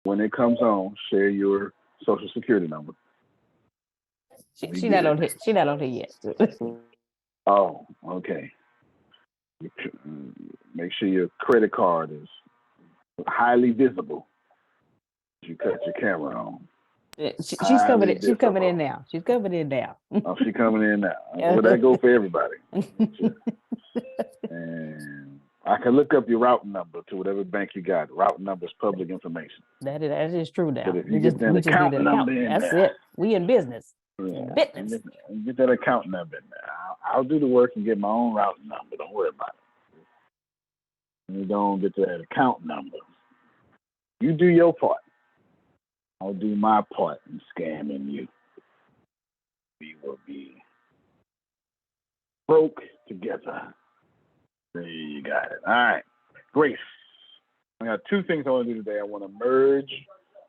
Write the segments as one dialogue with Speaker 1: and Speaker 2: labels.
Speaker 1: When it comes on, share your social security number.
Speaker 2: She not on here. She not on here yet.
Speaker 1: Oh, okay. Make sure your credit card is highly visible. You cut your camera on.
Speaker 2: She's coming in. She's coming in now. She's coming in now.
Speaker 1: Oh, she's coming in now. Well, that go for everybody. And I can look up your routing number to whatever bank you got. Routing number is public information.
Speaker 2: That is true now.
Speaker 1: But if you get that
Speaker 2: we just
Speaker 1: account
Speaker 2: need an
Speaker 1: number
Speaker 2: account.
Speaker 1: in
Speaker 2: That's
Speaker 1: there,
Speaker 2: it. We in business.
Speaker 1: yeah,
Speaker 2: Business.
Speaker 1: get that account number in there. I'll do the work and get my own routing number. Don't worry about it. You don't get that account number. You do your part. I'll do my part in scamming you. We will be broke together. There you got it. All right. Grace. I got two things I want to do today. I want to merge,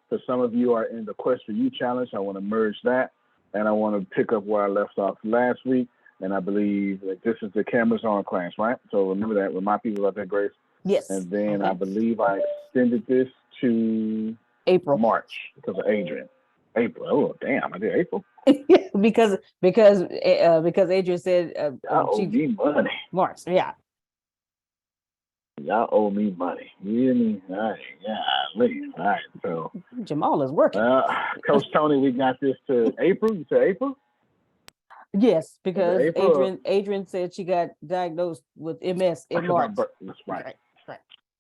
Speaker 1: because some of you are in the Quest for You challenge. I want to merge that, and I want to pick up where I left off last week. And I believe that this is the Cameras On class, right? So remember that. Remind people about that, Grace.
Speaker 2: Yes.
Speaker 1: And then I believe I extended this to
Speaker 2: April.
Speaker 1: March because of Adrian. April. Oh, damn. I did April.
Speaker 2: because Adrian said
Speaker 1: Y'all owe me money.
Speaker 2: March. Yeah.
Speaker 1: Y'all owe me money. You hear me? All right. Yeah. All right. So
Speaker 2: Jamal is working.
Speaker 1: Coach Tony, we got this to April. You said April?
Speaker 2: Yes, because
Speaker 1: April,
Speaker 2: Adrian said she got diagnosed with MS in March.
Speaker 1: That's right.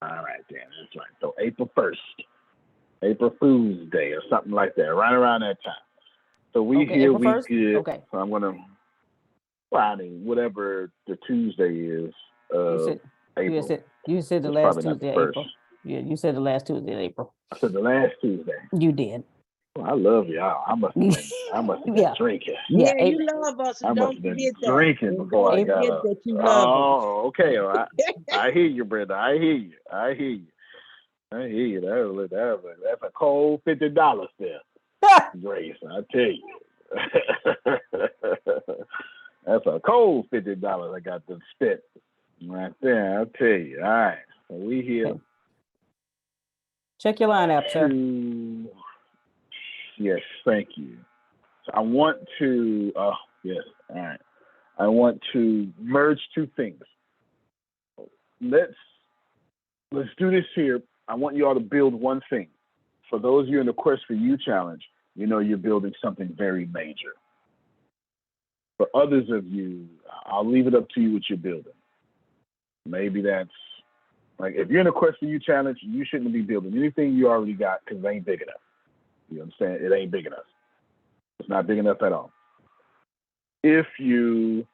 Speaker 1: All right, then. That's right. So April 1st, April Fool's Day or something like that, right around that time. So we here, we good.
Speaker 2: Okay.
Speaker 1: So I'm going to, whatever the Tuesday is, April.
Speaker 2: You said the last Tuesday of April. Yeah, you said the last Tuesday in April.
Speaker 1: I said the last Tuesday.
Speaker 2: You did.
Speaker 1: Well, I love y'all. I must have been drinking.
Speaker 3: Yeah, you love us.
Speaker 1: I must
Speaker 3: don't
Speaker 1: have
Speaker 3: forget
Speaker 1: been drinking
Speaker 3: that.
Speaker 1: before I got up.
Speaker 3: That you love us.
Speaker 1: Okay. I hear you, Brenda. I hear you. That's a cold $50 there, Grace. I tell you. That's a cold $50 I got to spend right there. I tell you. All right. So we here.
Speaker 2: Okay. Check your lineup, sir.
Speaker 1: Yes, thank you. So I want to, yes, all right. I want to merge two things. Let's do this here. I want you all to build one thing. For those of you in the Quest for You challenge, you know you're building something very major. For others of you, I'll leave it up to you what you're building. Maybe that's, like, if you're in the Quest for You challenge, you shouldn't be building anything you already got because it ain't big enough. You understand? It ain't big enough. It's not big enough at all. If you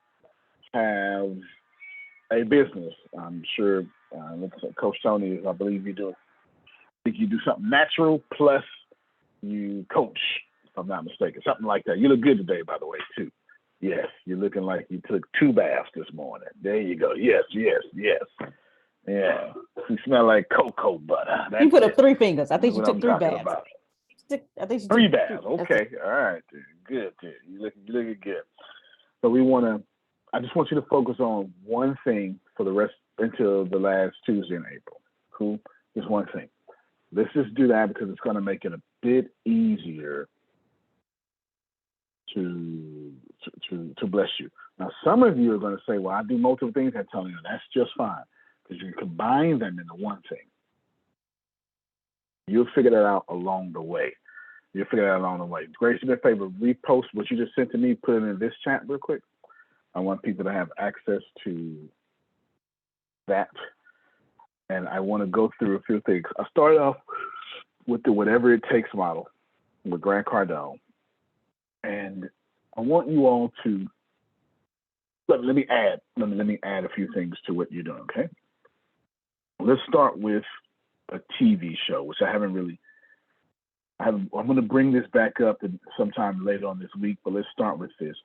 Speaker 1: have a business, I'm sure, Coach Tony is, I believe you do. I think you do something natural plus you coach, if I'm not mistaken. Something like that. You look good today, by the way, too. Yes, you're looking like you took 2 baths this morning. There you go. Yes. Yeah. You smell like cocoa butter. That's
Speaker 2: you put up 3 fingers. I think you took 3 baths.
Speaker 1: About.
Speaker 2: I think she
Speaker 1: 3 baths. Okay. All right. Dude. Good. You looking good. So I just want you to focus on one thing for the rest until the last Tuesday in April. Cool? Just one thing. Let's just do that because it's going to make it a bit easier to bless you. Now, some of you are going to say, well, I do multiple things, Antonio. That's just fine because you can combine them into one thing. You'll figure that out along the way. Grace, do me a favor, repost what you just sent to me, put it in this chat real quick. I want people to have access to that. And I want to go through a few things. I started off with the Whatever It Takes model with Grant Cardone. And I want you all to, let me add a few things to what you're doing, okay? Let's start with a TV show, which I'm going to bring this back up sometime later on this week, but let's start with this.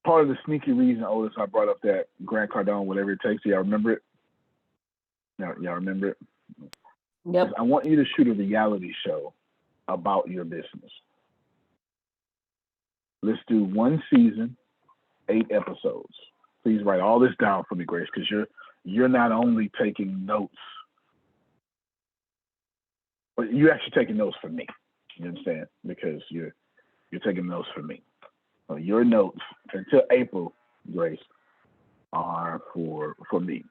Speaker 1: Part of the sneaky reason, Otis, I brought up that Grant Cardone, Whatever It Takes, y'all remember it? Y'all remember it?
Speaker 2: Yep.
Speaker 1: I want you to shoot a reality show about your business. Let's do 1 season, 8 episodes. Please write all this down for me, Grace, because you're not only taking notes But you actually taking notes for me. You understand? Because you're taking notes for me. So your notes until April, Grace, are for me.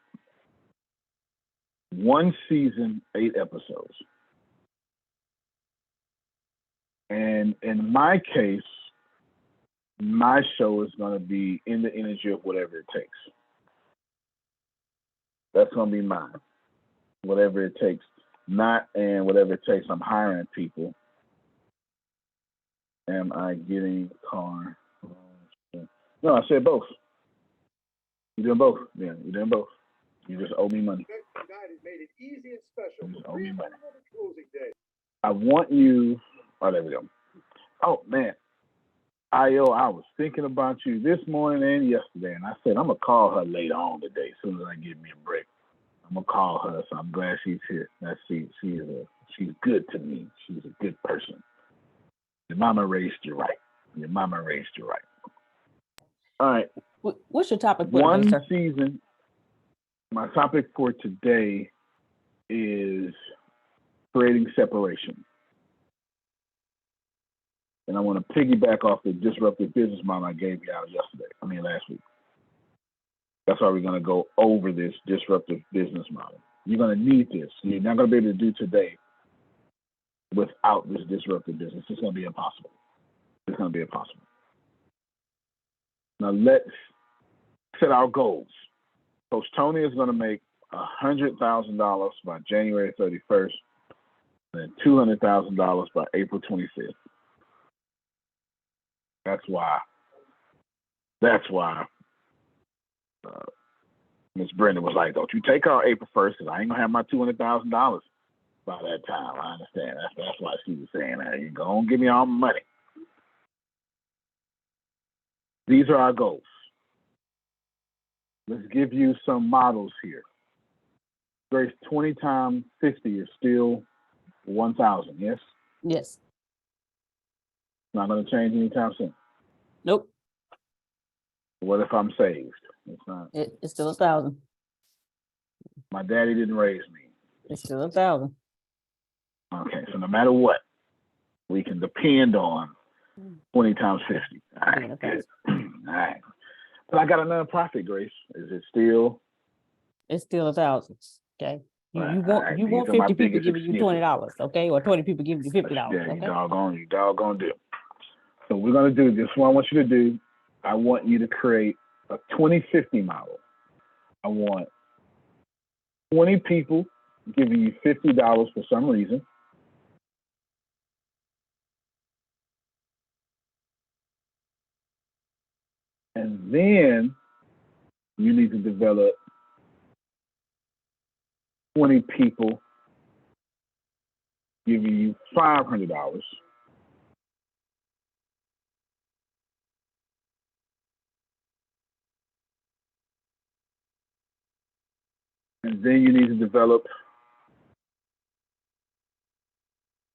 Speaker 1: 1 season, 8 episodes. And in my case, my show is going to be in the energy of whatever it takes. That's going to be mine. Whatever it takes. Not and whatever it takes. I'm hiring people. Am I getting a car? No, I said both. You're doing both. Yeah, you're doing both. You just owe me money. You just owe me money. I want you. Oh, there we go. Oh, man. I was thinking about you this morning and yesterday, and I said, I'm going to call her later on today as soon as I get me a break. I'm going to call her, so I'm glad she's here. She's good to me. She's a good person. Your mama raised you right. Your mama raised you right. All right.
Speaker 2: What's your topic for today,
Speaker 1: 1
Speaker 2: sir?
Speaker 1: season. My topic for today is creating separation. And I want to piggyback off the disruptive business model I gave you out last week. That's why we're going to go over this disruptive business model. You're going to need this. You're not going to be able to do today without this disruptive business. It's going to be impossible. It's going to be impossible. Now let's set our goals. Coach Tony is going to make $100,000 by January 31st and $200,000 by April 25th. That's why Miss Brenda was like, don't you take out April 1st because I ain't going to have my $200,000 by that time. I understand. That's why she was saying, hey, you going to give me all my money. These are our goals. Let's give you some models here. Grace, 20 times 50 is still 1,000, yes?
Speaker 2: Yes.
Speaker 1: Not going to change anytime soon.
Speaker 2: Nope.
Speaker 1: What if I'm saved? It's not.
Speaker 2: It's still 1,000.
Speaker 1: My daddy didn't raise me.
Speaker 2: It's still 1,000.
Speaker 1: Okay, so no matter what, we can depend on 20 times 50. All right,
Speaker 2: Yeah,
Speaker 1: good. All right. But I got a nonprofit, Grace. Is it still?
Speaker 2: It's still 1,000. Okay. You
Speaker 1: Right.
Speaker 2: you want
Speaker 1: These are my
Speaker 2: 50 people
Speaker 1: biggest
Speaker 2: giving you
Speaker 1: excuses.
Speaker 2: $20, okay? Or 20 people giving you $50.
Speaker 1: Yeah,
Speaker 2: Okay.
Speaker 1: you doggone do. So we're gonna do this. What I want you to do, I want you to create a 2050 model. I want 20 people giving you $50 for some reason. And then you need to develop 20 people giving you $500. And then you need to develop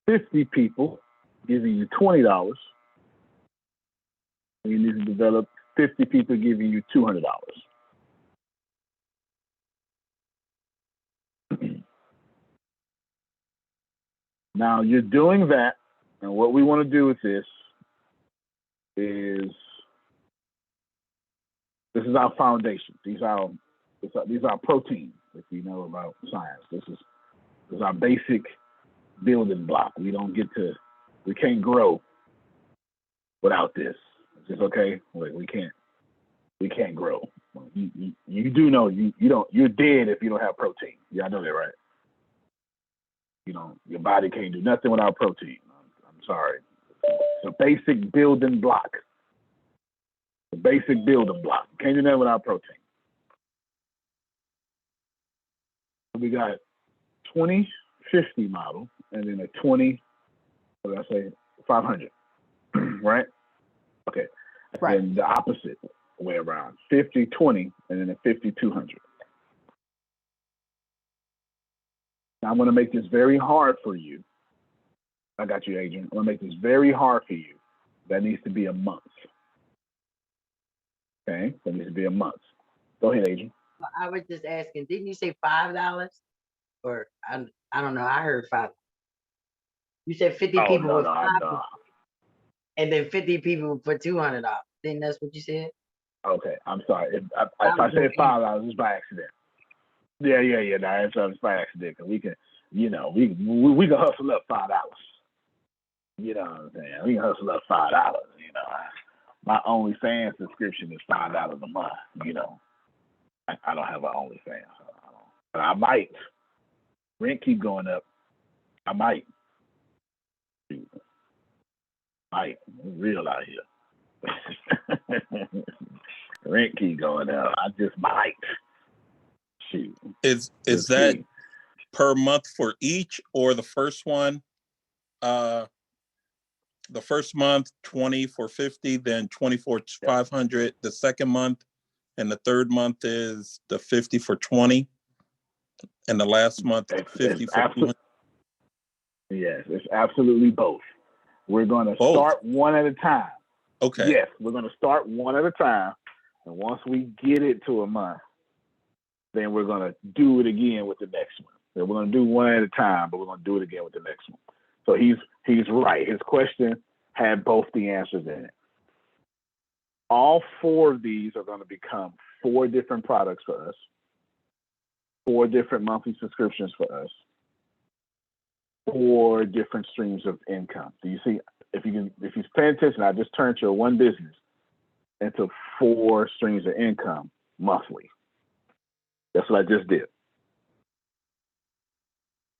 Speaker 1: 50 people giving you $20. And you need to develop 50 people giving you $200. Now you're doing that, and what we want to do with this is our foundation. These are protein, if you know about science. This is our basic building block. We can't grow without this. Is this okay? Like we can't grow. You do know you're dead if you don't have protein. Yeah, I know that, right? Your body can't do nothing without protein. I'm sorry. It's a basic building block. The basic building block. Can't do nothing without protein. We got 2050 model and then a 500, right? Okay.
Speaker 2: Right.
Speaker 1: And the opposite way around, 50-20 and then a 50-200. Now I'm going to make this very hard for you. I got you, Adrian. I'm going to make this very hard for you. That needs to be a month. Okay? That needs to be a month. Go ahead, Adrian.
Speaker 3: I was just asking, didn't you say $5? Or I don't know, I heard $5. You said 50
Speaker 1: Oh,
Speaker 3: people
Speaker 1: no,
Speaker 3: with
Speaker 1: no,
Speaker 3: $5, and then 50 people for $200. Then that's what you said.
Speaker 1: Okay, I'm sorry. If I said $5, it's by accident. Yeah. No, it's by accident. Cause we can, we can hustle up $5. You know what I'm saying? We can hustle up $5. My OnlyFans subscription is $5 a month. I don't have an OnlyFans, but I might. Rent keep going up. I might. Might. Real out here. Rent keep going up. I just might. Shoot.
Speaker 4: Is
Speaker 1: Let's
Speaker 4: that
Speaker 1: see.
Speaker 4: per month for each, or the first one? The first month 20 for 50, then 20 for 500 the second month, and the third month is the 50 for 20, and the last month 50 for 200.
Speaker 1: Yes, it's absolutely both. We're going to
Speaker 4: Both?
Speaker 1: start one at a time.
Speaker 4: Okay.
Speaker 1: Yes, we're going to start one at a time, and once we get it to a month, then we're going to do it again with the next one. So we're going to do one at a time, but we're going to do it again with the next one. So he's right. His question had both the answers in it. All 4 of these are going to become 4 different products for us, 4 different monthly subscriptions for us, 4 different streams of income. Do you see? If you pay attention, I just turned your one business into 4 streams of income monthly. That's what I just did.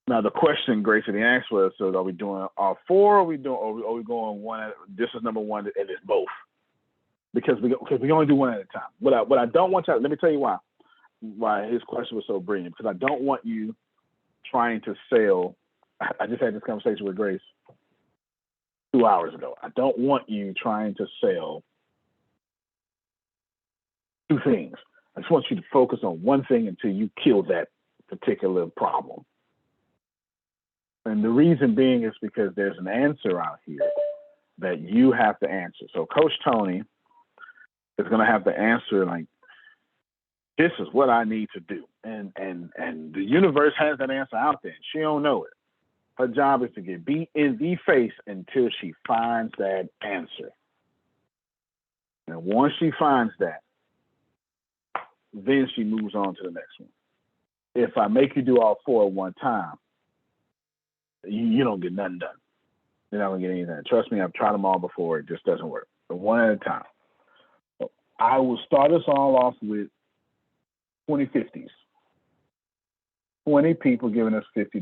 Speaker 1: Now the question Gracie asked was, so are we doing all 4? Or are we going one? This is number 1, and it's both. Because we only do one at a time. What I don't want you. Let me tell you why his question was so brilliant. Because I don't want you trying to sell. I just had this conversation with Grace 2 hours ago. I don't want you trying to sell 2 things. I just want you to focus on one thing until you kill that particular problem. And the reason being is because there's an answer out here that you have to answer. So Coach Tony is going to have to answer like, this is what I need to do. And the universe has that answer out there. She don't know it. Her job is to get beat in the face until she finds that answer. And once she finds that, then she moves on to the next one. If I make you do all 4 at one time, you don't get nothing done. You're not going to get anything. Trust me, I've tried them all before. It just doesn't work. So one at a time. So I will start us all off with 2050s. 20 people giving us $50.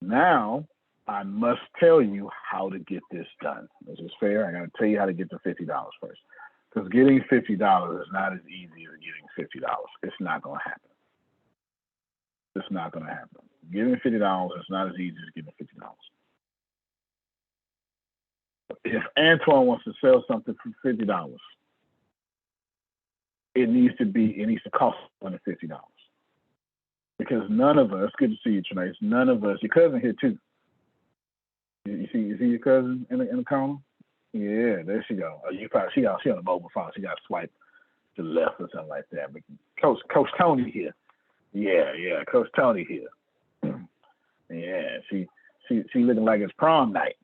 Speaker 1: Now, I must tell you how to get this done. This is fair. I got to tell you how to get the $50 first. Because getting $50 is not as easy as getting $50. It's not going to happen. It's not going to happen. Getting $50 is not as easy as getting $50. If Antoine wants to sell something for $50, it needs to cost under $50. Because none of us, good to see you, Trinace, none of us, your cousin here too. You see your cousin in the corner? Yeah, there she go. She on the mobile phone. She got swiped to the left or something like that. But Coach Tony here. Yeah, Coach Tony here. Yeah, she looking like it's prom night.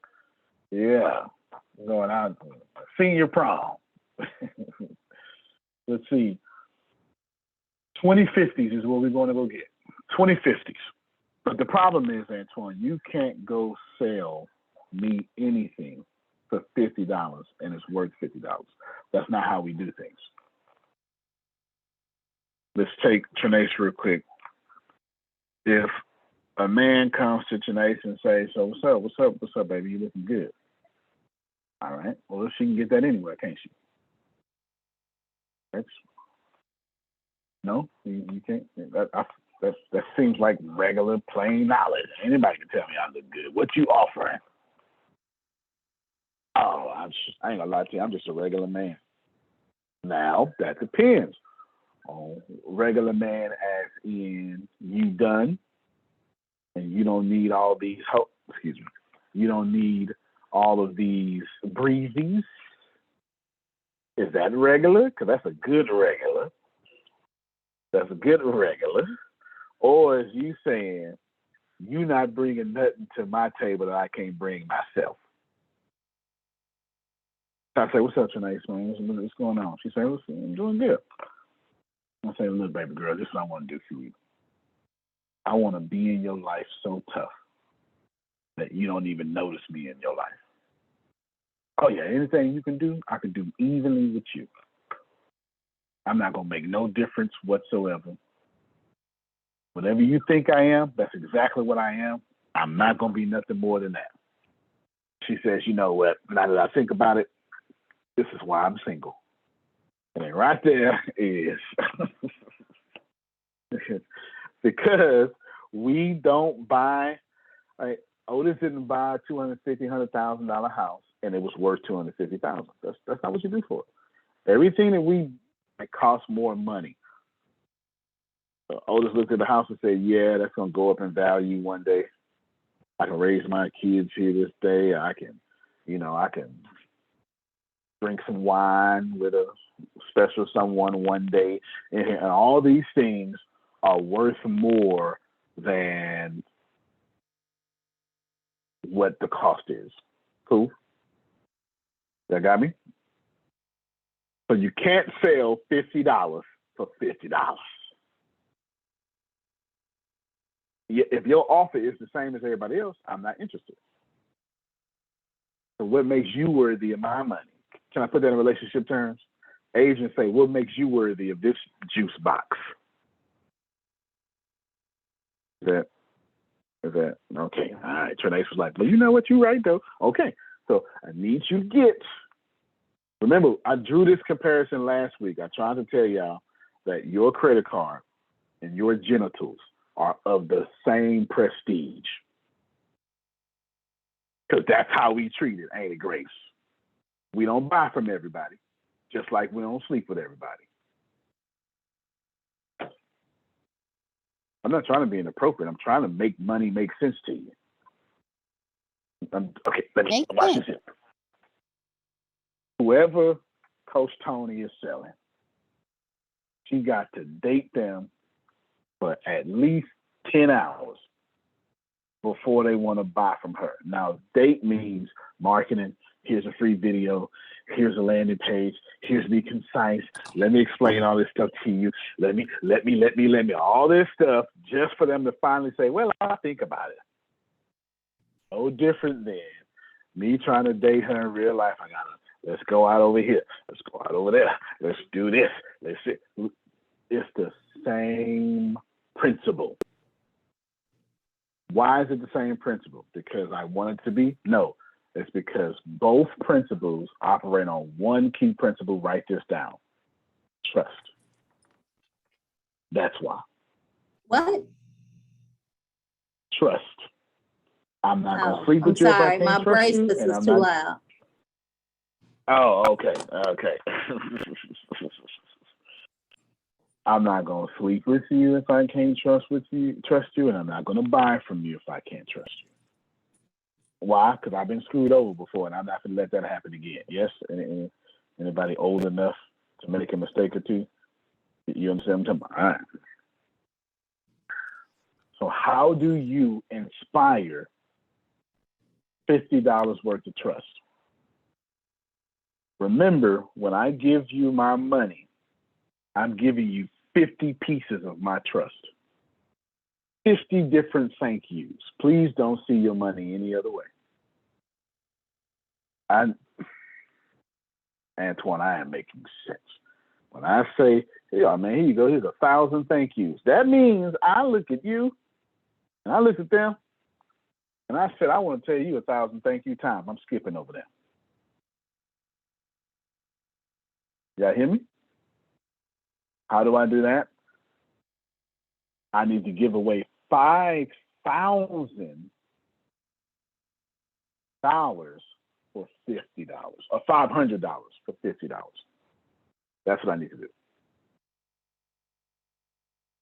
Speaker 1: Yeah, going out senior prom. Let's see. 2050s is what we're going to go get. 2050s. But the problem is, Antoine, you can't go sell me anything for $50 and it's worth $50. That's not how we do things. Let's take Trinace real quick. If a man comes to Trinace and says, so what's up, baby? You looking good. All right. Well, she can get that anywhere, can't she? No, you can't. That seems like regular, plain knowledge. Anybody can tell me I look good. What you offering? Oh, I ain't gonna lie to you. I'm just a regular man. Now, that depends on regular man as in you done, and you don't need all these, you don't need all of these breezies. Is that regular? Because that's a good regular. That's a good regular. Or is you saying, you not bringing nothing to my table that I can't bring myself. I say, what's up, Trinace, man? What's going on? She said, I'm doing good. I say, look, baby girl, this is what I want to do for you. I want to be in your life so tough that you don't even notice me in your life. Oh, yeah, anything you can do, I can do evenly with you. I'm not going to make no difference whatsoever. Whatever you think I am, that's exactly what I am. I'm not going to be nothing more than that. She says, you know what? Now that I think about it, this is why I'm single. And then right there is because we don't buy, like, Otis didn't buy a $250,000 house and it was worth $250,000. That's not what you do for it. Everything that costs more money. So Otis looked at the house and said, yeah, that's going to go up in value one day. I can raise my kids here this day. I can drink some wine with a special someone one day. And all these things are worth more than what the cost is. Cool? That got me? So you can't sell $50 for $50. If your offer is the same as everybody else, I'm not interested. So what makes you worthy of my money? Can I put that in relationship terms? Agents say, what makes you worthy of this juice box? Is that okay? All right. Trinace was like, well, you know what? You're right, though. Okay. So I need you to get. Remember, I drew this comparison last week. I tried to tell y'all that your credit card and your genitals are of the same prestige. Because that's how we treat it, ain't it, Grace? We don't buy from everybody, just like we don't sleep with everybody. I'm not trying to be inappropriate. I'm trying to make money make sense to you. Okay, let me watch this here. Whoever Coach Tony is selling, she got to date them for at least 10 hours before they want to buy from her. Now, date means marketing. Here's a free video. Here's a landing page. Here's me concise. Let me explain all this stuff to you. Let me. All this stuff just for them to finally say, well, I'll think about it. No different than me trying to date her in real life. Let's go out over here. Let's go out over there. Let's do this. Let's see. It's the same principle. Why is it the same principle? Because I want it to be? No. It's because both principles operate on one key principle. Write this down. Trust. That's why.
Speaker 5: What?
Speaker 1: Trust. I'm not going to sleep with you if I can't trust you.
Speaker 5: I'm sorry, my bracelets is too loud.
Speaker 1: Oh, okay. I'm not going to sleep with you if I can't trust you, and I'm not going to buy from you if I can't trust you. Why? Because I've been screwed over before, and I'm not going to let that happen again. Yes? Anybody old enough to make a mistake or two? You understand what I'm talking about? All right. So how do you inspire $50 worth of trust? Remember, when I give you my money, I'm giving you 50 pieces of my trust. 50 different thank yous. Please don't see your money any other way. Antoine, I am making sense. When I say, yeah, man, here you go, here's 1,000 thank yous. That means I look at you and I look at them and I said, I want to tell you 1,000 thank you times. I'm skipping over them. Y'all hear me? How do I do that? I need to give away $5,000 for $50 or $500 for $50. That's what I need to do.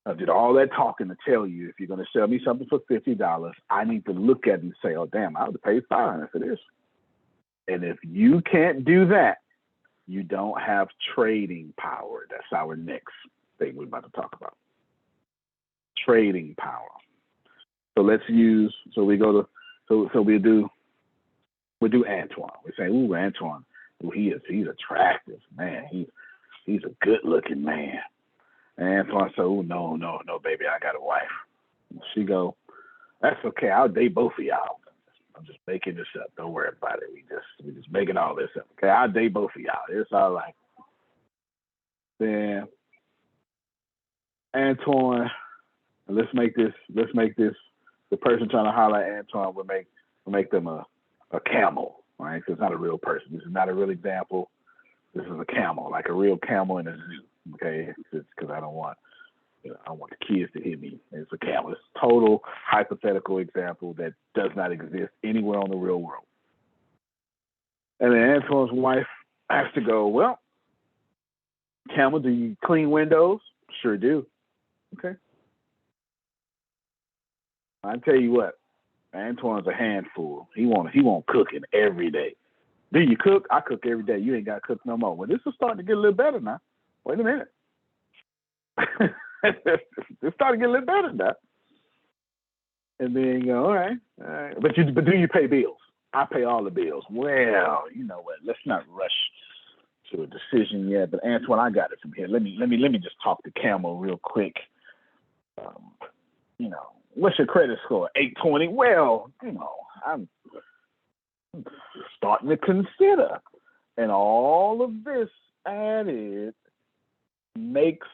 Speaker 1: I did all that talking to tell you if you're going to sell me something for $50, I need to look at it and say, oh, damn, I would have paid $500 for this. And if you can't do that, you don't have trading power. That's our next thing we're about to talk about. Trading power. So we'll do Antoine. We say, ooh, Antoine. Ooh, he's attractive, man. He's a good looking man. And Antoine said, oh, no, baby, I got a wife. She go, that's okay. I'll date both of y'all. I'm just making this up. Don't worry about it. We just making all this up. Okay, I'll date both of y'all. It's all right. Then Antoine, let's make this the person trying to holler at Antoine will make them a camel, right? So it's not a real person. This is not a real example. This is a camel, like a real camel in a zoo. Okay, it's because I don't want the kids to hit me. It's a camel. It's a total hypothetical example that does not exist anywhere on the real world. And then Antoine's wife has to go, well, camel, do you clean windows? Sure do. Okay. I tell you what, Antoine's a handful. He want cooking every day. Do you cook? I cook every day. You ain't got to cook no more. Well, this is starting to get a little better now. Wait a minute. It's starting to get a little better now. And then you go, all right. But do you pay bills? I pay all the bills. Well, you know what? Let's not rush to a decision yet. But Antoine, I got it from here. Let me just talk to Camel real quick. What's your credit score? 820. Well, I'm starting to consider, and all of this added makes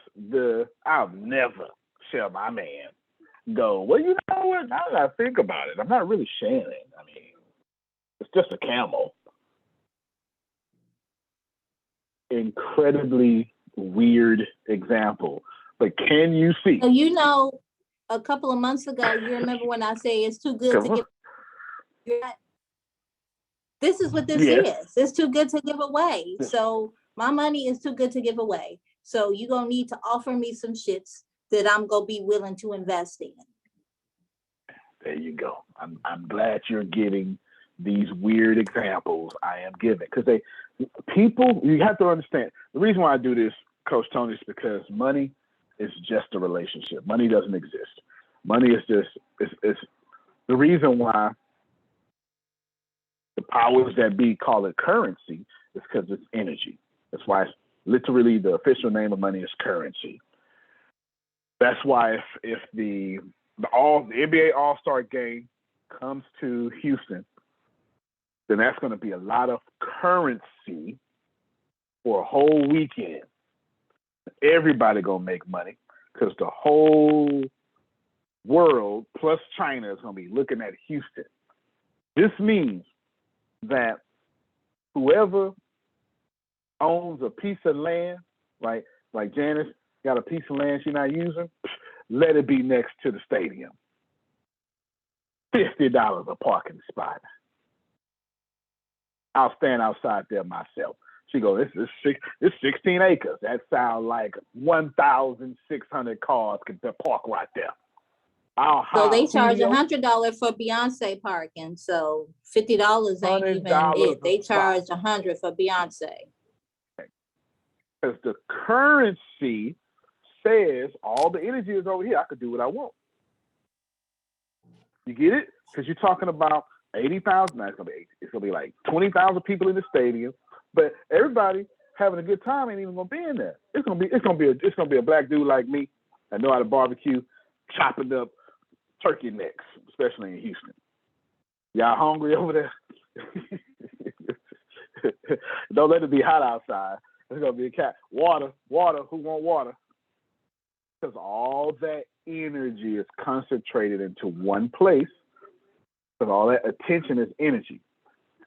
Speaker 1: I'll never share my man go, well, you know what? Now that I think about it, I'm not really sharing it. I mean, it's just a camel. Incredibly weird example, but can you see?
Speaker 5: So, a couple of months ago, you remember when I say it's too good to give? This is what this is. It's too good to give away. So my money is too good to give away. So you're going to need to offer me some shits that I'm going to be willing to invest in.
Speaker 1: There you go. I'm glad you're giving these weird examples I am giving. Because you have to understand, the reason why I do this, Coach Tony, is because money is just a relationship. Money doesn't exist. Money is just, it's the reason why the powers that be call it currency is because it's energy. That's why it's literally the official name of money is currency. That's why if the NBA All-Star game comes to Houston, then that's going to be a lot of currency for a whole weekend. Everybody going to make money because the whole world plus China is going to be looking at Houston. This means that whoever owns a piece of land, right? Like Janice got a piece of land she's not using, let it be next to the stadium. $50 a parking spot. I'll stand outside there myself. She goes, it's 16 acres. That sounds like 1,600 cars can park right there.
Speaker 5: So they charge $100 for Beyonce parking. So $50 ain't even it. They charge $100 for Beyonce.
Speaker 1: Because the currency says all the energy is over here. I could do what I want. You get it? Because you're talking about 80,000. No, it's gonna be like 20,000 people in the stadium, but everybody having a good time ain't even gonna be in there. It's gonna be a black dude like me that know how to barbecue, chopping up turkey necks, especially in Houston. Y'all hungry over there? Don't let it be hot outside. It's gonna be a cat. Water. Who want water? Because all that energy is concentrated into one place. Because all that attention is energy.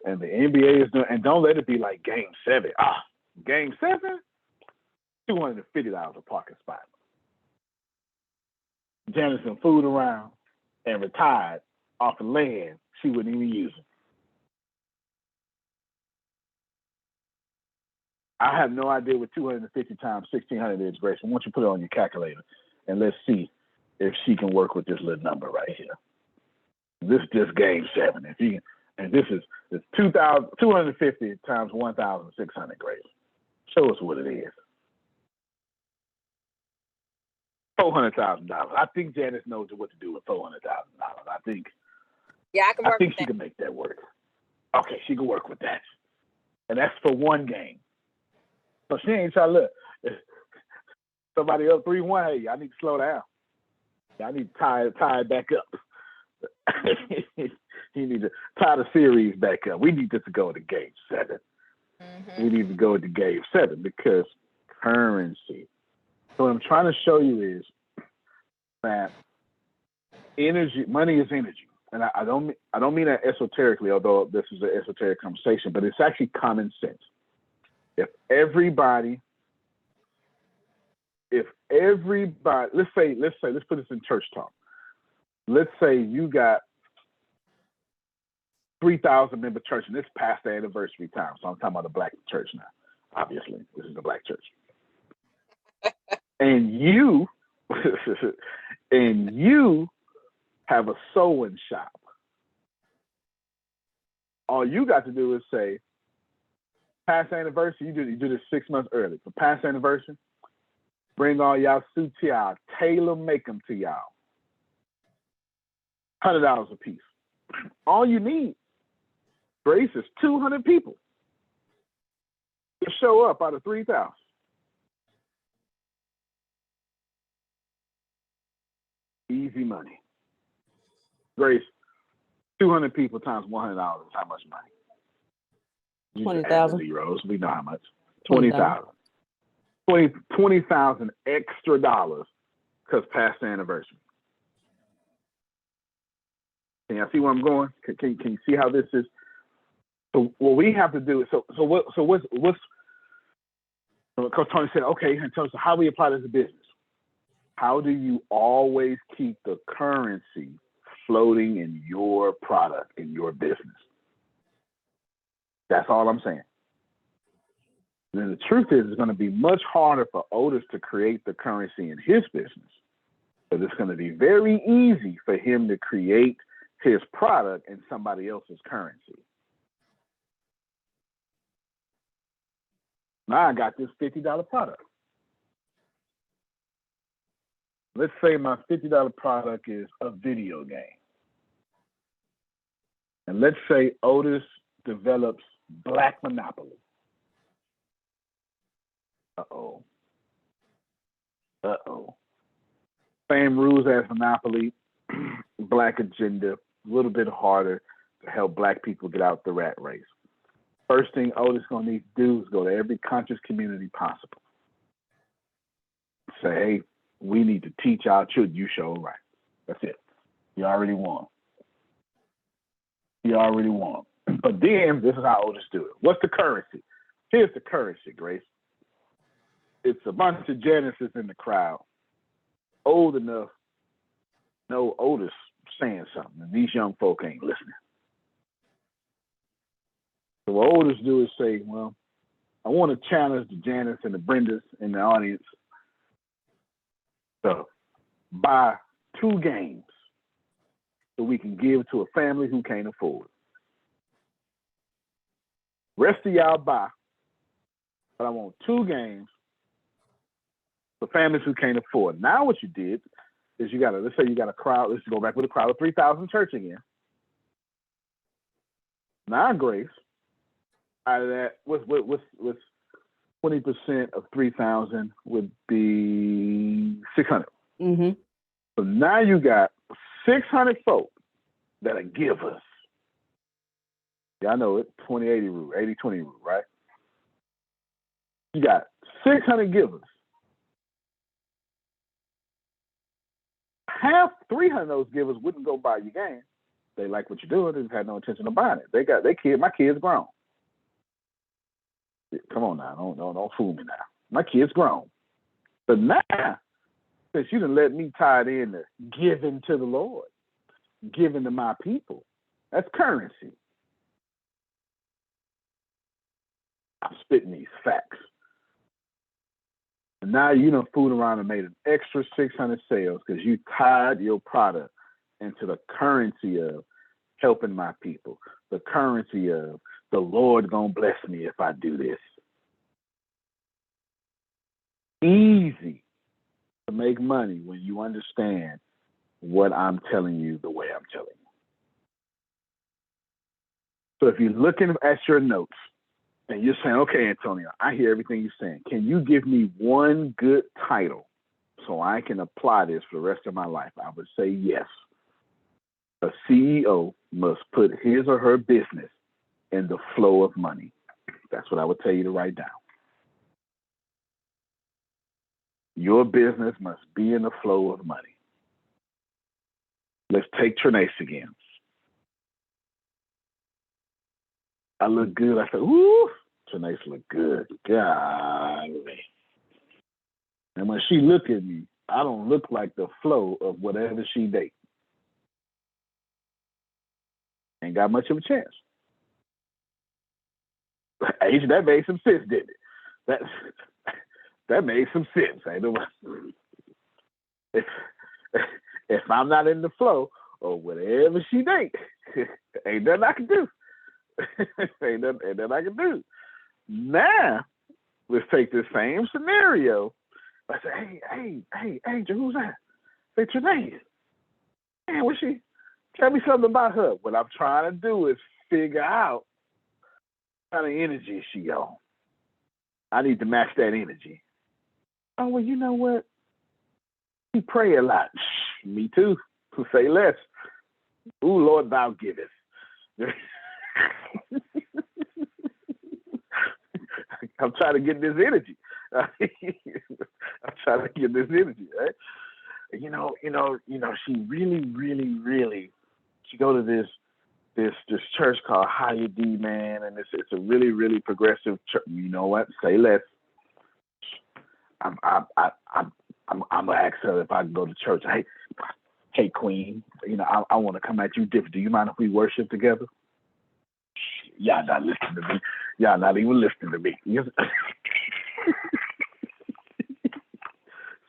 Speaker 1: And the NBA is doing, and don't let it be like Game 7. Game 7? $250 a parking spot. Janice some food around and retired off the land she wouldn't even use it. I have no idea what 250 times 1,600 is, Grace. I want you to put it on your calculator and let's see if she can work with this little number right here. This is just Game 7. It's 250 times 1,600, Grace. Show us what it is. $400,000. I think Janice knows what to do with $400,000.
Speaker 6: Yeah, I can
Speaker 1: I
Speaker 6: work
Speaker 1: think
Speaker 6: with
Speaker 1: she
Speaker 6: that.
Speaker 1: can make that work. Okay, she can work with that. And that's for one game. So she ain't trying to look. If somebody up 3-1, hey, I need to slow down. I need to tie it back up. You need to tie the series back up. We need this to go to game 7. We need to go to game 7 because currency. So what I'm trying to show you is that money is energy. And I don't mean that esoterically, although this is an esoteric conversation, but it's actually common sense. If everybody, let's put this in church talk. Let's say you got 3,000 member church, and it's past the anniversary time. So I'm talking about the black church now. Obviously, this is the black church. And you have a sewing shop. All you got to do is say, past anniversary, you do this 6 months early. For past anniversary, bring all y'all suits to y'all, tailor make them to y'all. $100 a piece. All you need, Grace, is 200 people to show up out of 3,000. Easy money. Grace, 200 people times $100 is how much money?
Speaker 2: 20,000
Speaker 1: zeros. We know how much. 20,000. 20,000 extra dollars because past the anniversary. Can you see where I'm going? Can you see how this is? So what we have to do is what's Coach Tony said, okay, in terms of how we apply this to business, how do you always keep the currency floating in your product, in your business? That's all I'm saying. And the truth is, it's going to be much harder for Otis to create the currency in his business, but it's going to be very easy for him to create his product in somebody else's currency. Now I got this $50 product. Let's say my $50 product is a video game. And let's say Otis develops Black Monopoly. Uh-oh. Same rules as Monopoly, Black agenda, a little bit harder to help Black people get out the rat race. First thing Otis gonna need to do is go to every conscious community possible. Say, hey, we need to teach our children. You show right. That's it. You already won. But then this is how Otis do it. What's the currency? Here's the currency, Grace. It's a bunch of Janices in the crowd, old enough to know Otis saying something, and these young folk ain't listening. So what Otis do is say, well, I want to challenge the Janice and the Brendas in the audience to buy 2 games so we can give to a family who can't afford. Rest of y'all buy, but I want 2 games for families who can't afford. Now what you did is let's say you got a crowd, let's go back with a crowd of 3,000 church again. Now, Grace, out of that, what's 20% of 3,000 would be 600.
Speaker 2: Mm-hmm.
Speaker 1: So now you got 600 folk that are givers. Yeah, I know it, 20-80 rule, 80-20 rule, right? You got 600 givers. 300 of those givers wouldn't go buy your game. They like what you're doing. They just had no intention of buying it. They got their kid. My kid's grown. Come on now, don't fool me now. My kid's grown. But now, since you done let me tie it in to giving to the Lord, giving to my people, that's currency. I'm spitting these facts. And now you done fooled around and made an extra 600 sales because you tied your product into the currency of helping my people, the currency of the Lord gonna bless me if I do this. Easy to make money when you understand what I'm telling you the way I'm telling you. So if you're looking at your notes and you're saying, okay, Antonio, I hear everything you're saying. Can you give me one good title so I can apply this for the rest of my life? I would say yes. A CEO must put his or her business in the flow of money. That's what I would tell you to write down. Your business must be in the flow of money. Let's take Trinace again. I look good. I said, ooh, Trinace look good. Golly. And when she look at me, I don't look like the flow of whatever she dates. Ain't got much of a chance. Age, that made some sense, didn't it? That made some sense. If I'm not in the flow or whatever she dates, ain't nothing I can do. ain't nothing I can do. Now, let's take the same scenario. I say, hey, Angel, who's that? Say, Trinace. Man, what's she? Tell me something about her. What I'm trying to do is figure out what kind of energy she on. I need to match that energy. Oh, well, you know what? You pray a lot. Me too. Say less. Ooh, Lord, thou givest. I'm trying to get this energy. I'm trying to get this energy, right? You know, she really, she go to this church called Higher D, man, and it's a really progressive church. You know what? Say less. I'm gonna ask her if I can go to church. Hey, Queen, I want to come at you different. Do you mind if we worship together? Y'all not listening to me. Y'all not even listening to me.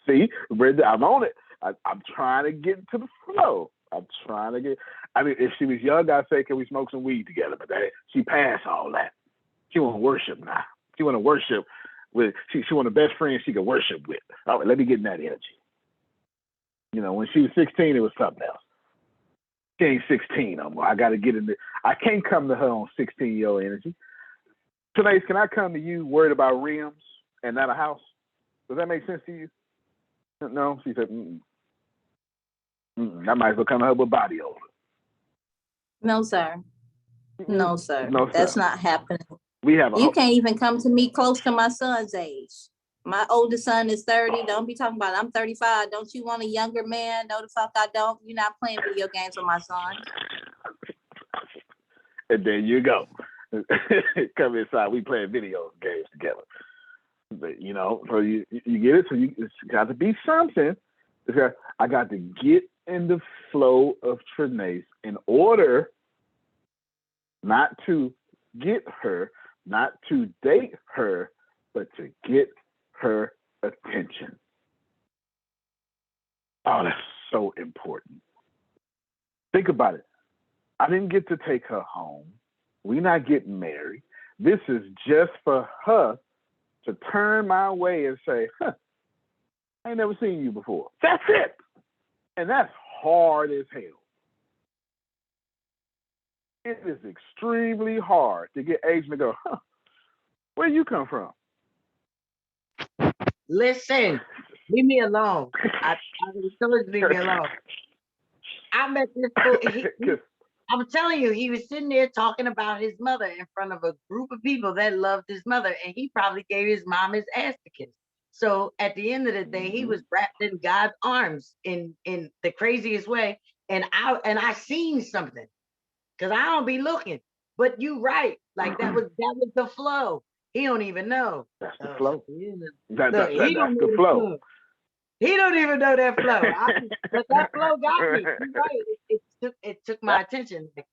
Speaker 1: See, Brenda, I'm on it. I'm trying to get into the flow. If she was young, I'd say, can we smoke some weed together? But she passed all that. She want to worship now. She want to worship with, she want a best friend she can worship with. All right, let me get in that energy. When she was 16, it was something else. She ain't 16 no more. I got to get in there. I can't come to her on 16-year-old energy. Trinace, can I come to you worried about rims and not a house? Does that make sense to you? No? She said, I might as well come to her with body odor.
Speaker 5: No, sir. No, sir.
Speaker 1: No, sir.
Speaker 5: That's not happening.
Speaker 1: You
Speaker 5: can't even come to me close to my son's age. My oldest son is 30. Don't be talking about it. I'm 35. Don't you want a younger man? No, the fuck I don't. You're not playing video games with my son.
Speaker 1: And there you go. Come inside. We playing video games together. But, so you get it. So it's got to be something. I got to get in the flow of Trinace in order not to get her, not to date her, but to get her attention. Oh, that's so important. Think about it. I didn't get to take her home. We're not getting married. This is just for her to turn my way and say, I ain't never seen you before. That's it. And that's hard as hell. It is extremely hard to get Asian to go, where you come from?
Speaker 3: Listen, leave me alone. I was told to leave me alone. I met this fool. I'm telling you, he was sitting there talking about his mother in front of a group of people that loved his mother, and he probably gave his mom his ass to kiss. So at the end of the day, he was wrapped in God's arms in the craziest way. And I seen something, because I don't be looking. But you right, like that was the flow. He don't even know.
Speaker 1: That's the flow.
Speaker 3: That's the flow. He don't even know that flow. But that flow got me. You're right. It took my attention.
Speaker 1: Yeah.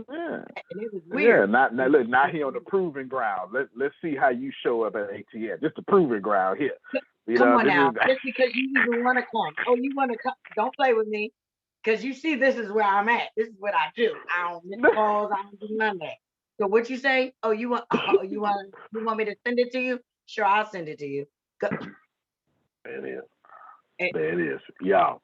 Speaker 3: And it was weird.
Speaker 1: Yeah. Now he on the proving ground. Let's see how you show up at ATM. Just the proving ground here.
Speaker 3: Come on now. Just because you even want to come. Oh, you want to come? Don't play with me. Because you see, this is where I'm at. This is what I do. I don't miss calls. I don't do none of that. So what you say? Oh, you want me to send it to you? Sure, I'll send it to you.
Speaker 1: There it is. Y'all.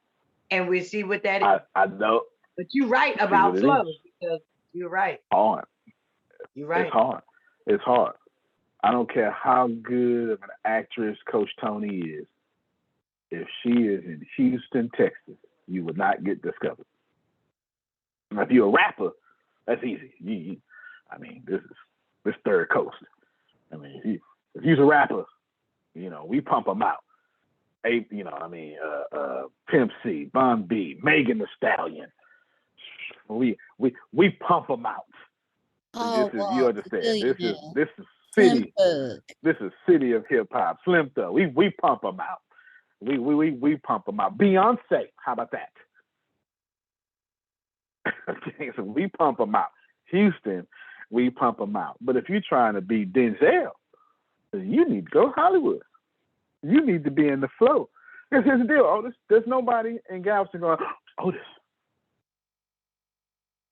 Speaker 3: and we see what that is.
Speaker 1: I know.
Speaker 3: But you're right about flow, because you're right.
Speaker 1: Hard.
Speaker 3: You're right.
Speaker 1: It's hard. It's hard. I don't care how good of an actress Coach Tony is. If she is in Houston, Texas, you would not get discovered. Now, if you're a rapper, that's easy. I mean, this third coast. I mean, if you're a rapper, you know, we pump them out. Pimp C, Bun B, Megan Thee Stallion. We pump them out.
Speaker 6: Oh,
Speaker 1: This is, you understand? This is city. This is city of hip hop. Slim Thug. We pump them out. We pump them out. Beyonce, how about that? Okay, so we pump them out. Houston, we pump them out. But if you're trying to be Denzel, you need to go Hollywood. You need to be in the flow. Because here's the deal. There's nobody in Galveston going, Otis.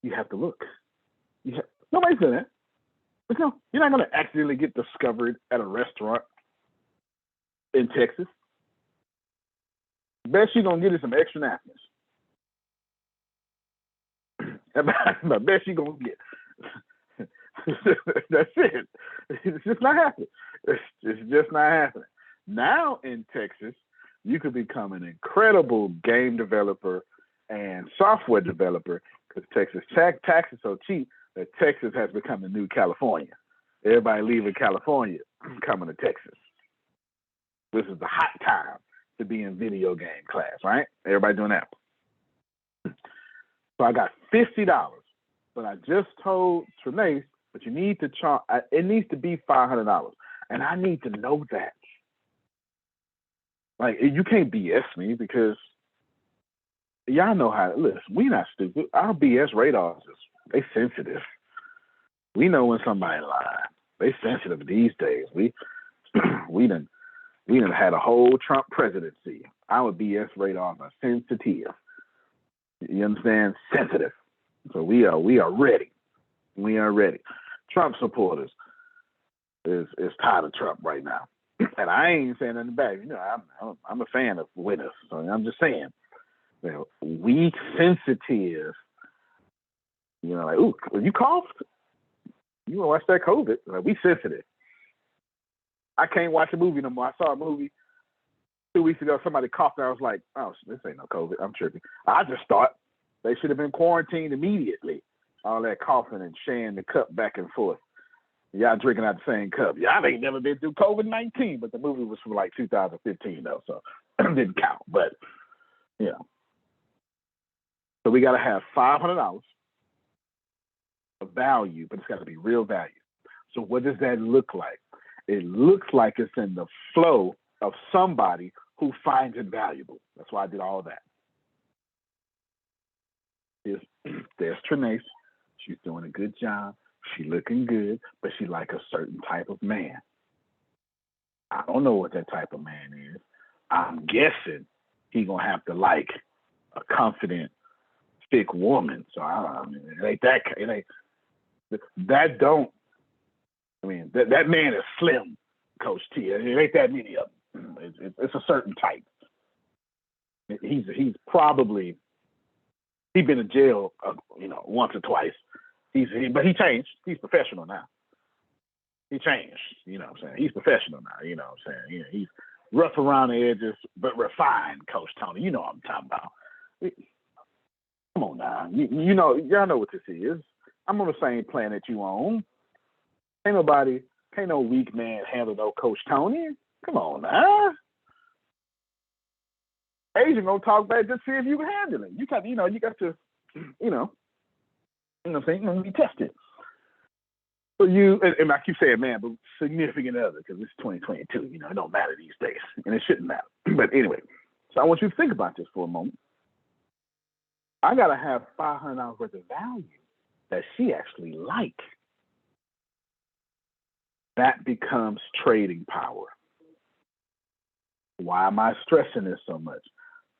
Speaker 1: You have to look. Nobody's doing that. But no, you're not going to accidentally get discovered at a restaurant in Texas. Best you're going to get is some extra napkins. The best you're going to get. That's it. It's just not happening. It's just not happening. Now in Texas, you could become an incredible game developer and software developer because Texas tax is so cheap that Texas has become the new California. Everybody leaving California, coming to Texas. This is the hot time to be in video game class, right? Everybody doing that. So I got $50, but I just told Trinace, but you need to charge, it needs to be $500. And I need to know that. Like, you can't BS me because y'all know how, listen, we not stupid. Our BS radars, they sensitive. We know when somebody lying. They sensitive these days. We done had a whole Trump presidency. Our BS radars are sensitive. You understand? Sensitive. So we are ready. We are ready. Trump supporters is tired of Trump right now. And I ain't saying nothing bad. You know, I'm a fan of winners. So I'm just saying, you know, we sensitive. You know, like, ooh, you coughed? You want to watch that COVID? Like, we sensitive. I can't watch a movie no more. I saw a movie 2 weeks ago. Somebody coughed, and I was like, oh, this ain't no COVID. I'm tripping. I just thought they should have been quarantined immediately. All that coughing and sharing the cup back and forth. Y'all drinking out the same cup. Y'all ain't never been through COVID-19, but the movie was from like 2015 though, so it didn't count. But you know, so we got to have $500 of value, but it's got to be real value. So what does that look like? It looks like it's in the flow of somebody who finds it valuable. That's why I did all that. There's Trinace. She's doing a good job. She looking good, but she like a certain type of man. I don't know what that type of man is. I'm guessing he gonna have to like a confident, thick woman. So I mean, it ain't that. It ain't that. Don't. I mean, that man is slim, Coach T. It ain't that many of them. It's a certain type. He's probably been in jail, once or twice. But he changed. He's professional now. He changed. You know what I'm saying? He's professional now. You know what I'm saying? He's rough around the edges, but refined, Coach Tony. You know what I'm talking about. Come on now. You know, y'all know what this is. I'm on the same planet you on. Can't no weak man handle no Coach Tony. Come on now. Agent gonna talk back just see if you can handle it. You got to, what I'm saying? Be tested. So and I keep saying man, but significant other, because it's 2022, it don't matter these days, and it shouldn't matter. But anyway, so I want you to think about this for a moment. I gotta have $500 worth of value that she actually likes. That becomes trading power. Why am I stressing this so much?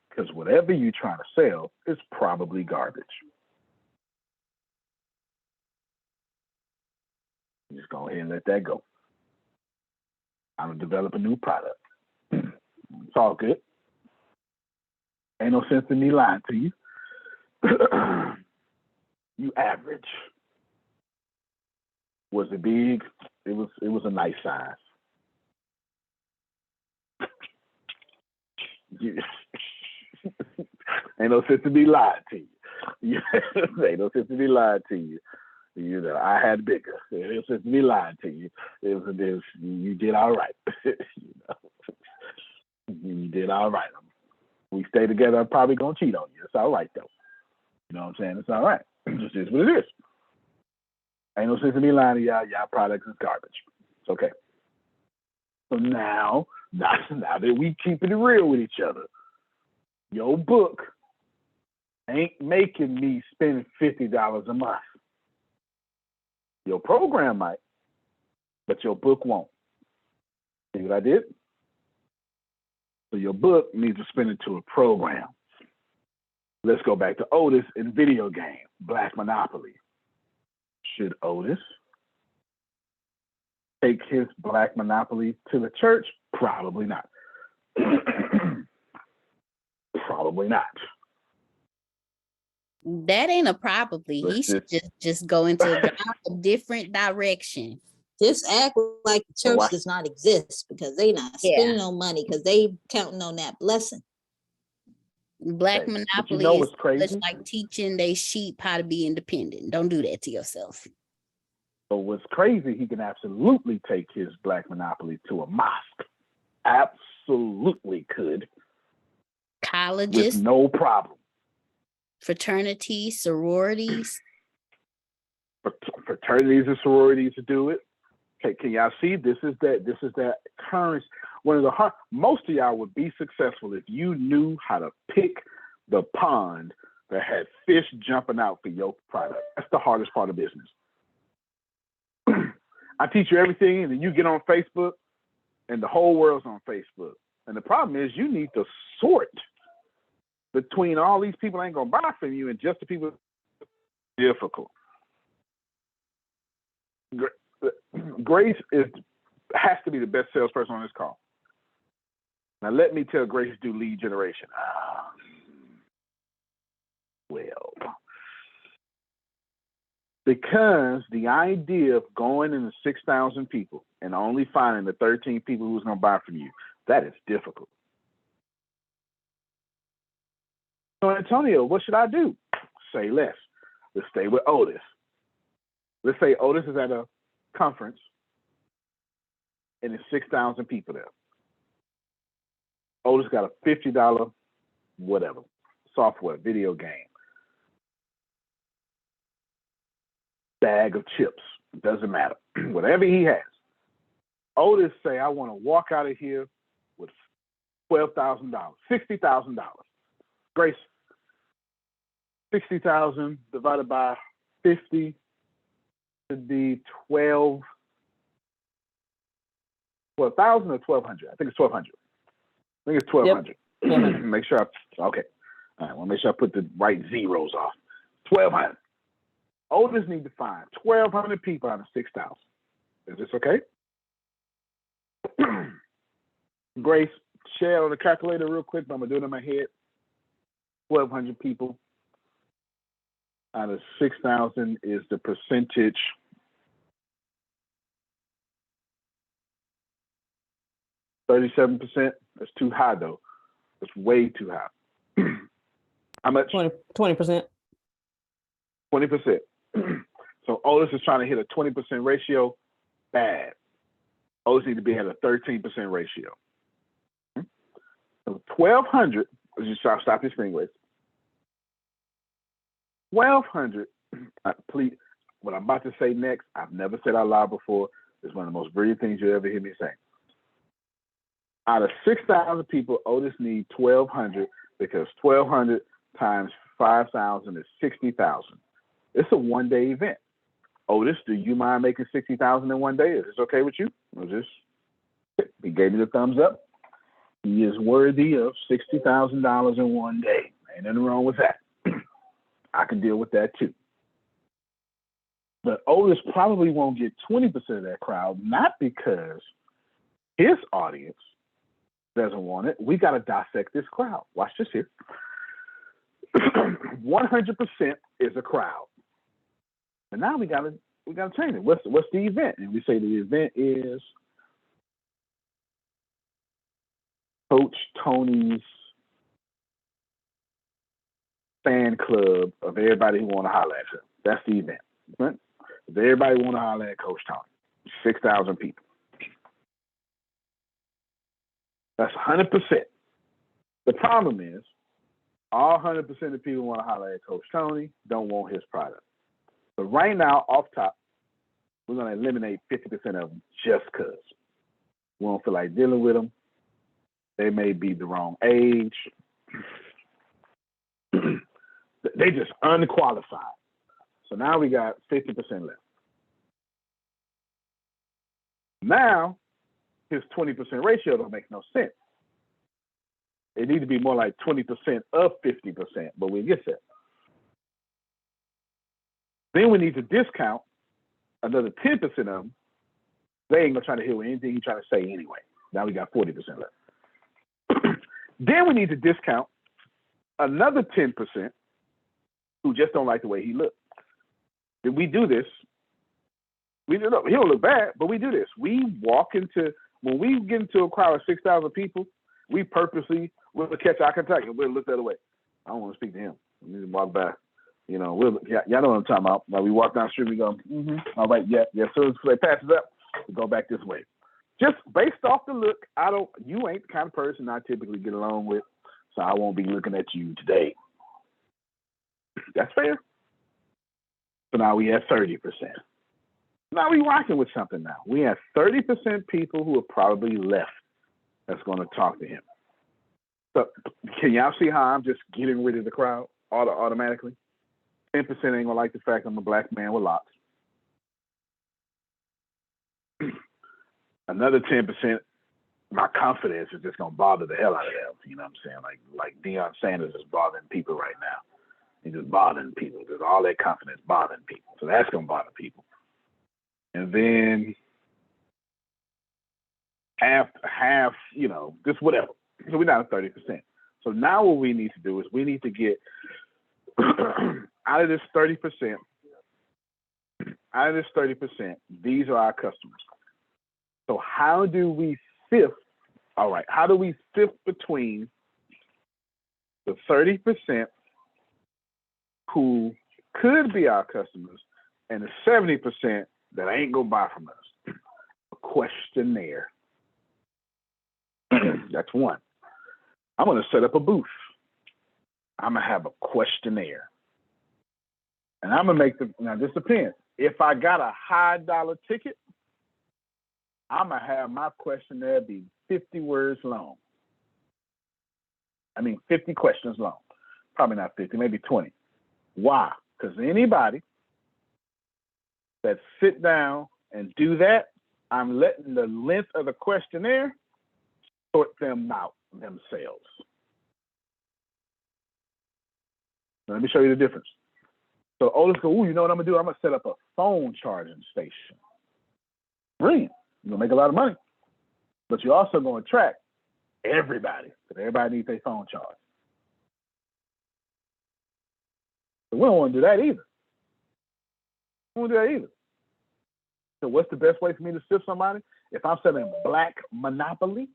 Speaker 1: Because whatever you're trying to sell is probably garbage. Just go ahead and let that go. I'm going to develop a new product. It's all good. Ain't no sense in me lying to you. You average. Was it big? It was a nice size. Ain't no sense to be lying to you. Ain't no sense to be lying to you. You know, I had bigger. Ain't no sense to be lying to you. You did all right. You know, you did all right. We stay together. I'm probably gonna cheat on you. It's all right though. You know what I'm saying? It's all right. It just is what it is. Ain't no sense in me lying to y'all. Y'all products is garbage. It's okay. So now that we keeping it real with each other, your book ain't making me spend $50 a month. Your program might, but your book won't. See what I did? So your book needs to spin into a program. Let's go back to Otis in video game, Black Monopoly. Should Otis take his Black Monopoly to the church? Probably not. Probably not.
Speaker 6: That ain't a probably. He should just go into a different direction.
Speaker 5: Just act like the church does not exist because they not spending no money because they counting on that blessing.
Speaker 6: Black Monopoly is just like teaching they sheep how to be independent. Don't do that to yourself.
Speaker 1: So what's crazy, he can absolutely take his Black Monopoly to a mosque. Absolutely could.
Speaker 6: Colleges.
Speaker 1: With no problem.
Speaker 6: Fraternities, sororities.
Speaker 1: Fraternities and sororities to do it. Okay, can y'all see? This is that current. One of the hard. Most of y'all would be successful if you knew how to pick the pond that had fish jumping out for your product. That's the hardest part of business. I teach you everything, and then you get on Facebook, and the whole world's on Facebook. And the problem is, you need to sort between all these people that ain't gonna buy from you and just the people. Difficult. Grace has to be the best salesperson on this call. Now let me tell Grace do lead generation. Well, because the idea of going into 6,000 people and only finding the 13 people who's going to buy from you, that is difficult. So Antonio, what should I do? Say less. Let's stay with Otis. Let's say Otis is at a conference and there's 6,000 people there. Otis got a $50 whatever software video game bag of chips. Doesn't matter. Whatever he has. Otis say, I want to walk out of here with $12,000, $60,000. Grace, 60,000 divided by 50 should be 12,000 or 1,200. I think it's 1,200. I think it's 1,200. Yep. Make sure okay. All right, I want to make sure I put the right zeros off. 1,200. Otis need to find 1,200 people out of 6,000. Is this okay? Grace, share it on the calculator real quick, but I'm going to do it in my head. 1,200 people out of 6,000 is the percentage. $37%. That's too high, though. That's way too high. How much?
Speaker 2: 20%.
Speaker 1: 20%. So Otis is trying to hit a 20% ratio. Bad. Otis need to be at a 13% ratio. So 1,200. Let's just stop your screen, Grace. 1,200. Please. What I'm about to say next, I've never said out loud before. It's one of the most brilliant things you ever hear me say. Out of 6,000 people, Otis needs 1,200 because 1,200 times 5,000 is 60,000. It's a one-day event. Otis, do you mind making 60,000 in one day? Is this okay with you? He gave me the thumbs up. He is worthy of $60,000 in one day. Ain't nothing wrong with that. I can deal with that too. But Otis probably won't get 20% of that crowd, not because his audience doesn't want it. We got to dissect this crowd. Watch this here. 100% is a crowd. And now we gotta change it. What's the event? And we say the event is Coach Tony's fan club of everybody who want to holler at him. That's the event. Right? If everybody want to holler at Coach Tony, 6,000 people. That's 100%. The problem is, all 100% of people want to holler at Coach Tony, don't want his product. So right now, off top, we're going to eliminate 50% of them just because. We don't feel like dealing with them. They may be the wrong age. They just unqualified. So now we got 50% left. Now, his 20% ratio don't make no sense. It needs to be more like 20% of 50%, but we'll get there. Then we need to discount another 10% of them. They ain't gonna try to hear anything he's trying to say anyway. Now we got 40% left. Then we need to discount another 10% who just don't like the way he looks. If we do this, he don't look bad, but we do this. When we get into a crowd of 6,000 people, we purposely will catch eye contact and we'll look the other way. I don't want to speak to him. We just walk by. You know, y'all know what I'm talking about. Like we walk down the street, we go, all right, yeah. As soon as they passes up, we go back this way. Just based off the look, you ain't the kind of person I typically get along with, so I won't be looking at you today. That's fair. So now we have 30%. Now we rocking with something now. We have 30% people who are probably left that's going to talk to him. So can y'all see how I'm just getting rid of the crowd automatically? 10% ain't going to like the fact I'm a black man with locks. Another 10%, my confidence is just going to bother the hell out of them. You know what I'm saying? Like Deion Sanders is bothering people right now. He's just bothering people. There's all that confidence bothering people. So that's going to bother people. And then half, you know, just whatever. So we're down to 30%. So now what we need to do is we need to get out of this 30%, these are our customers. So how do we sift? All right, how do we sift between the 30% who could be our customers and the 70% that ain't gonna buy from us? A questionnaire. That's one. I'm gonna set up a booth. I'm gonna have a questionnaire. And I'm gonna now this depends. If I got a high dollar ticket, I'm gonna have my questionnaire be 50 words long. 50 questions long. Probably not 50, maybe 20. Why? Because anybody that sit down and do that, I'm letting the length of the questionnaire sort them out themselves. Now, let me show you the difference. So oldest go, you know what I'm gonna do? I'm gonna set up a phone charging station. Brilliant. You're gonna make a lot of money. But you're also gonna attract everybody, because everybody needs a phone charge. So we don't want to do that either. So what's the best way for me to sift somebody? If I'm selling Black Monopoly,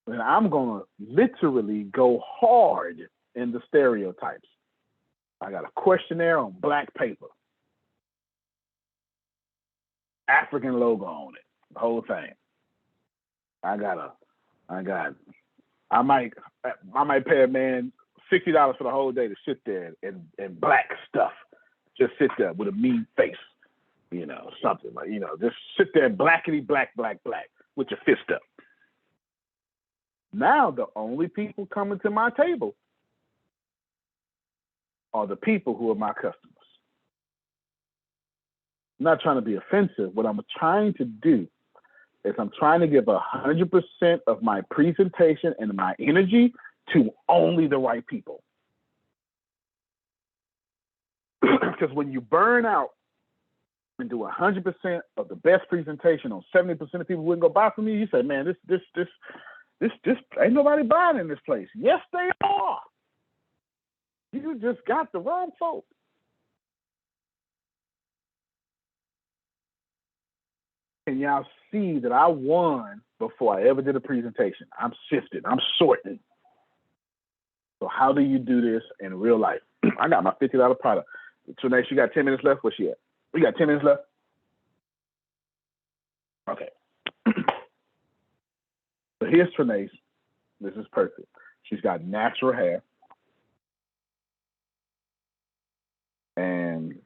Speaker 1: then I'm gonna literally go hard in the stereotypes. I got a questionnaire on black paper. African logo on it, the whole thing. I might pay a man $60 for the whole day to sit there and black stuff. Just sit there with a mean face, you know, something like, you know, just sit there blackety black with your fist up. Now the only people coming to my table are the people who are my customers. I'm not trying to be offensive. What I'm trying to do is I'm trying to give 100% of my presentation and my energy to only the right people. Because when you burn out and do 100% of the best presentation on 70% of people who wouldn't go buy from you, you say, man, this This ain't nobody buying in this place. Yes, they are. You just got the wrong folks. Can y'all see that I won before I ever did a presentation? I'm sifting. I'm sorting. So how do you do this in real life? I got my $50 product. Trinace, you got 10 minutes left? Where's she at? We got 10 minutes left? Okay. So here's Trinace. This is perfect. She's got natural hair. And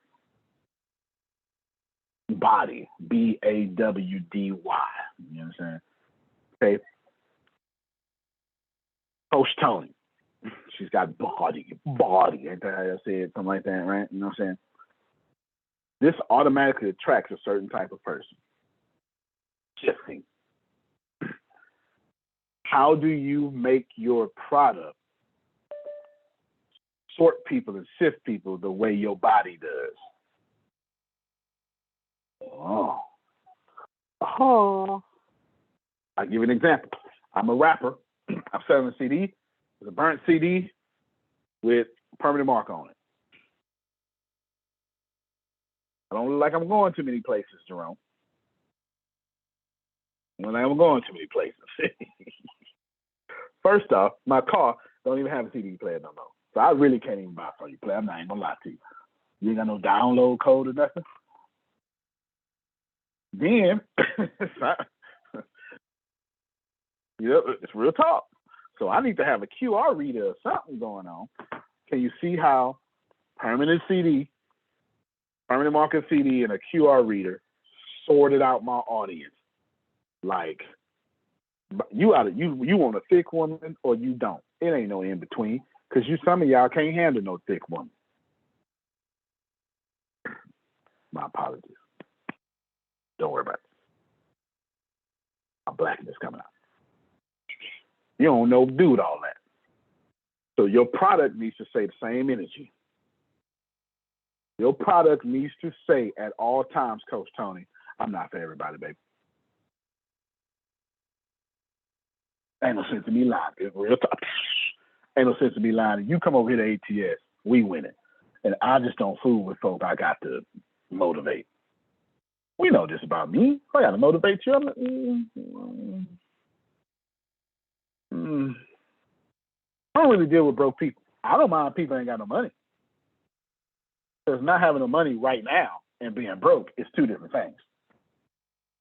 Speaker 1: body, B-A-W-D-Y. You understand? Okay. Coach Tony. She's got body. Ain't that how I said? Something like that, right? You know what I'm saying? This automatically attracts a certain type of person. Shifting. How do you make your product sort people and sift people the way your body does? I'll give you an example. I'm a rapper. I'm selling a CD. It's a burnt CD with permanent mark on it. I don't look like I'm going too many places, Jerome. When I'm going too many places. First off, my car don't even have a CD player no more. So I really can't even buy a CD player. I'm not even gonna lie to you. You ain't got no download code or nothing. Then, it's real talk. So I need to have a QR reader or something going on. Can you see how permanent market CD, and a QR reader sorted out my audience? Like, you want a thick woman or you don't. It ain't no in between, because some of y'all can't handle no thick woman. My apologies. Don't worry about it. My blackness coming out. You don't know dude all that. So your product needs to say the same energy. Your product needs to say at all times, Coach Tony, I'm not for everybody, baby. Ain't no sense in me lying. It's real talk. Ain't no sense in me lying. You come over here to ATS, we winning. And I just don't fool with folk I got to motivate. We know this about me. I got to motivate you. I don't really deal with broke people. I don't mind people ain't got no money. Because not having no money right now and being broke is two different things.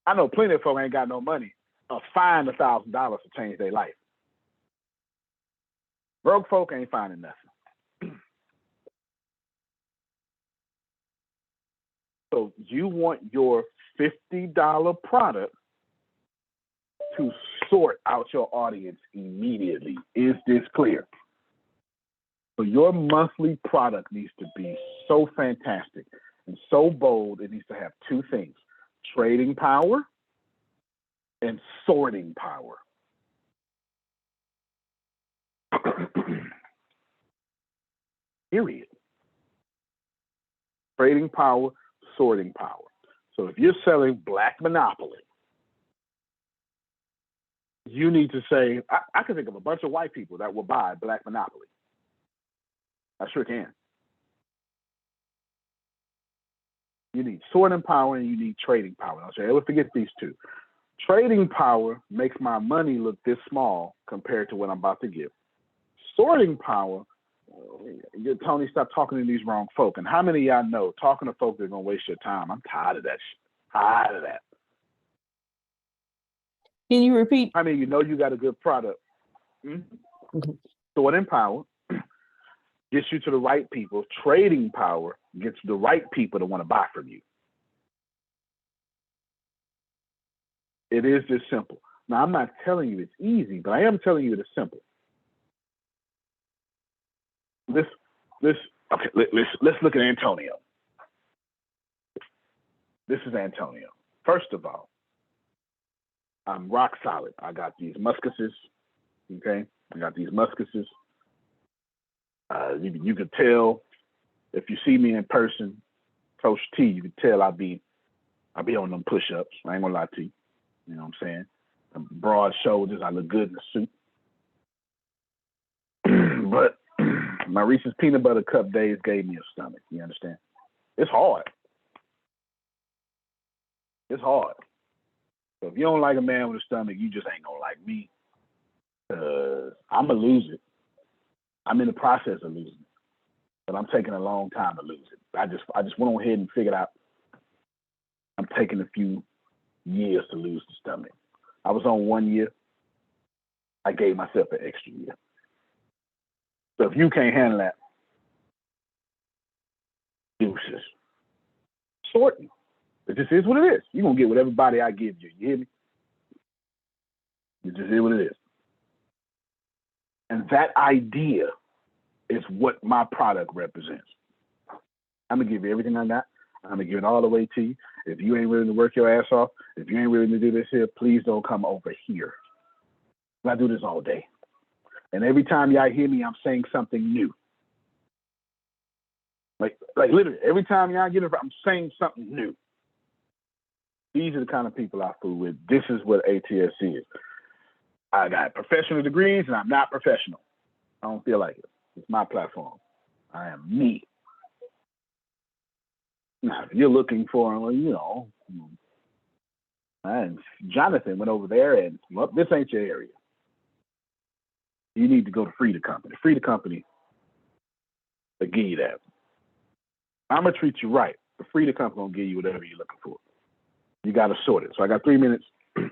Speaker 1: I know plenty of folk ain't got no money. Find $1,000 to change their life. Broke folk ain't finding nothing. So you want your $50 product to sort out your audience immediately. Is this clear? So your monthly product needs to be so fantastic and so bold. It needs to have two things: trading power and sorting power. Period. Trading power, sorting power. So if you're selling Black Monopoly, you need to say, I can think of a bunch of white people that will buy Black Monopoly. I sure can. You need sorting power and you need trading power. Don't you ever forget these two. Trading power makes my money look this small compared to what I'm about to give. Sorting power, Tony, stop talking to these wrong folk. And how many of y'all know talking to folk that are going to waste your time? I'm tired of that shit. Tired of that.
Speaker 2: Can you repeat?
Speaker 1: How many of you know you got a good product? Mm-hmm. Sorting power gets you to the right people. Trading power gets the right people to want to buy from you. It is this simple. Now, I'm not telling you it's easy, but I am telling you it is simple. Let's look at Antonio. This is Antonio. First of all, I'm rock solid. I got these muscuses. Okay, I got these muscuses. You could tell if you see me in person, Coach T. You could tell I be on them push-ups. I ain't gonna lie to you. You know what I'm saying? broad shoulders. I look good in a suit. But my Reese's peanut butter cup days gave me a stomach. You understand? It's hard. It's hard. So if you don't like a man with a stomach, you just ain't gonna like me. I'm gonna lose it. I'm in the process of losing it, but I'm taking a long time to lose it. I just went on ahead and figured out I'm taking a few years to lose the stomach. I was on 1 year. I gave myself an extra year. So if you can't handle that, deuces. Sorting. It just is what it is. You're going to get whatever body I give you. You hear me? It just is what it is. And that idea is what my product represents. I'm going to give you everything I got. I'm going to give it all the way to you. If you ain't willing to work your ass off, if you ain't willing to do this here, please don't come over here. I do this all day. And every time y'all hear me, I'm saying something new. Like literally, every time y'all get it, I'm saying something new. These are the kind of people I fool with. This is what ATS is. I got professional degrees and I'm not professional. I don't feel like it. It's my platform. I am me. Now, if you're looking for, well, you know, and Jonathan went over there and, well, this ain't your area. You need to go to Frida Company. Frida Company, they give you that. I'm going to treat you right. The Frida Company will give you whatever you're looking for. You got to sort it. So I got 3 minutes to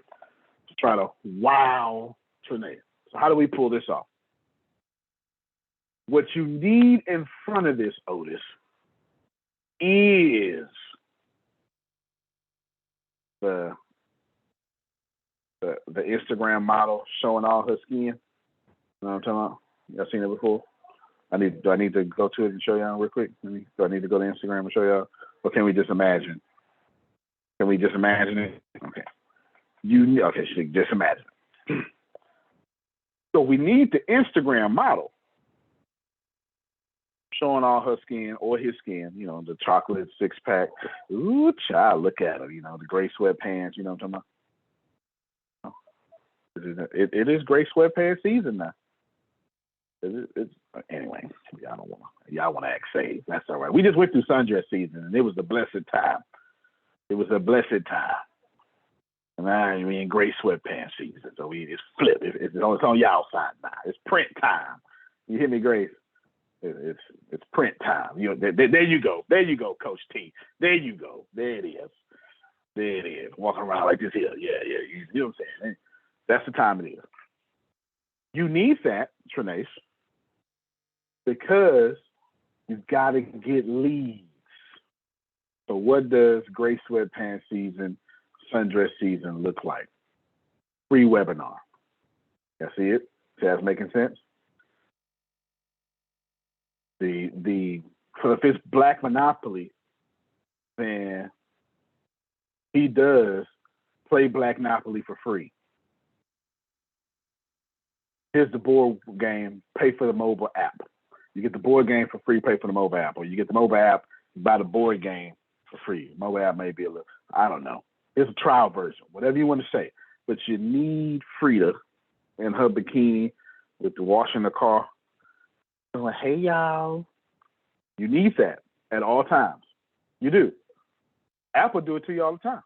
Speaker 1: try to wow Trinae. So how do we pull this off? What you need in front of this, Otis, is the Instagram model showing all her skin. You know what I'm talking about? Y'all seen it before? Do I need to go to it and show y'all real quick? Do I need to go to Instagram and show y'all? Or can we just imagine? Can we just imagine it? Okay. Okay, so just imagine. So we need the Instagram model showing all her skin or his skin, you know, the chocolate six-pack. Ooh, child, look at her, you know, the gray sweatpants, you know what I'm talking about? It is gray sweatpants season now. Anyway, y'all want to act safe. That's all right. We just went through sundress season, and it was a blessed time. It was a blessed time. And now we're in gray sweatpants season, so we just flip. It's on y'all side now. It's print time. You hear me, Grace? It's print time. You know, there you go. There you go, Coach T. There you go. There it is. There it is. Walking around like this here. Yeah. You know what I'm saying? That's the time it is. You need that, Trinae, because you've got to get leads. So what does gray sweatpants season, sundress season look like? Free webinar. You see it? See how it's making sense? So if it's Black Monopoly, then he does play Black Monopoly for free. Here's the board game, pay for the mobile app. You get the board game for free, pay for the mobile app. Or you get the mobile app, you buy the board game for free. Mobile app may be a little, I don't know. It's a trial version, whatever you want to say. But you need Frida in her bikini with the washing the car. Going, hey, y'all. You need that at all times. You do. Apple do it to you all the time.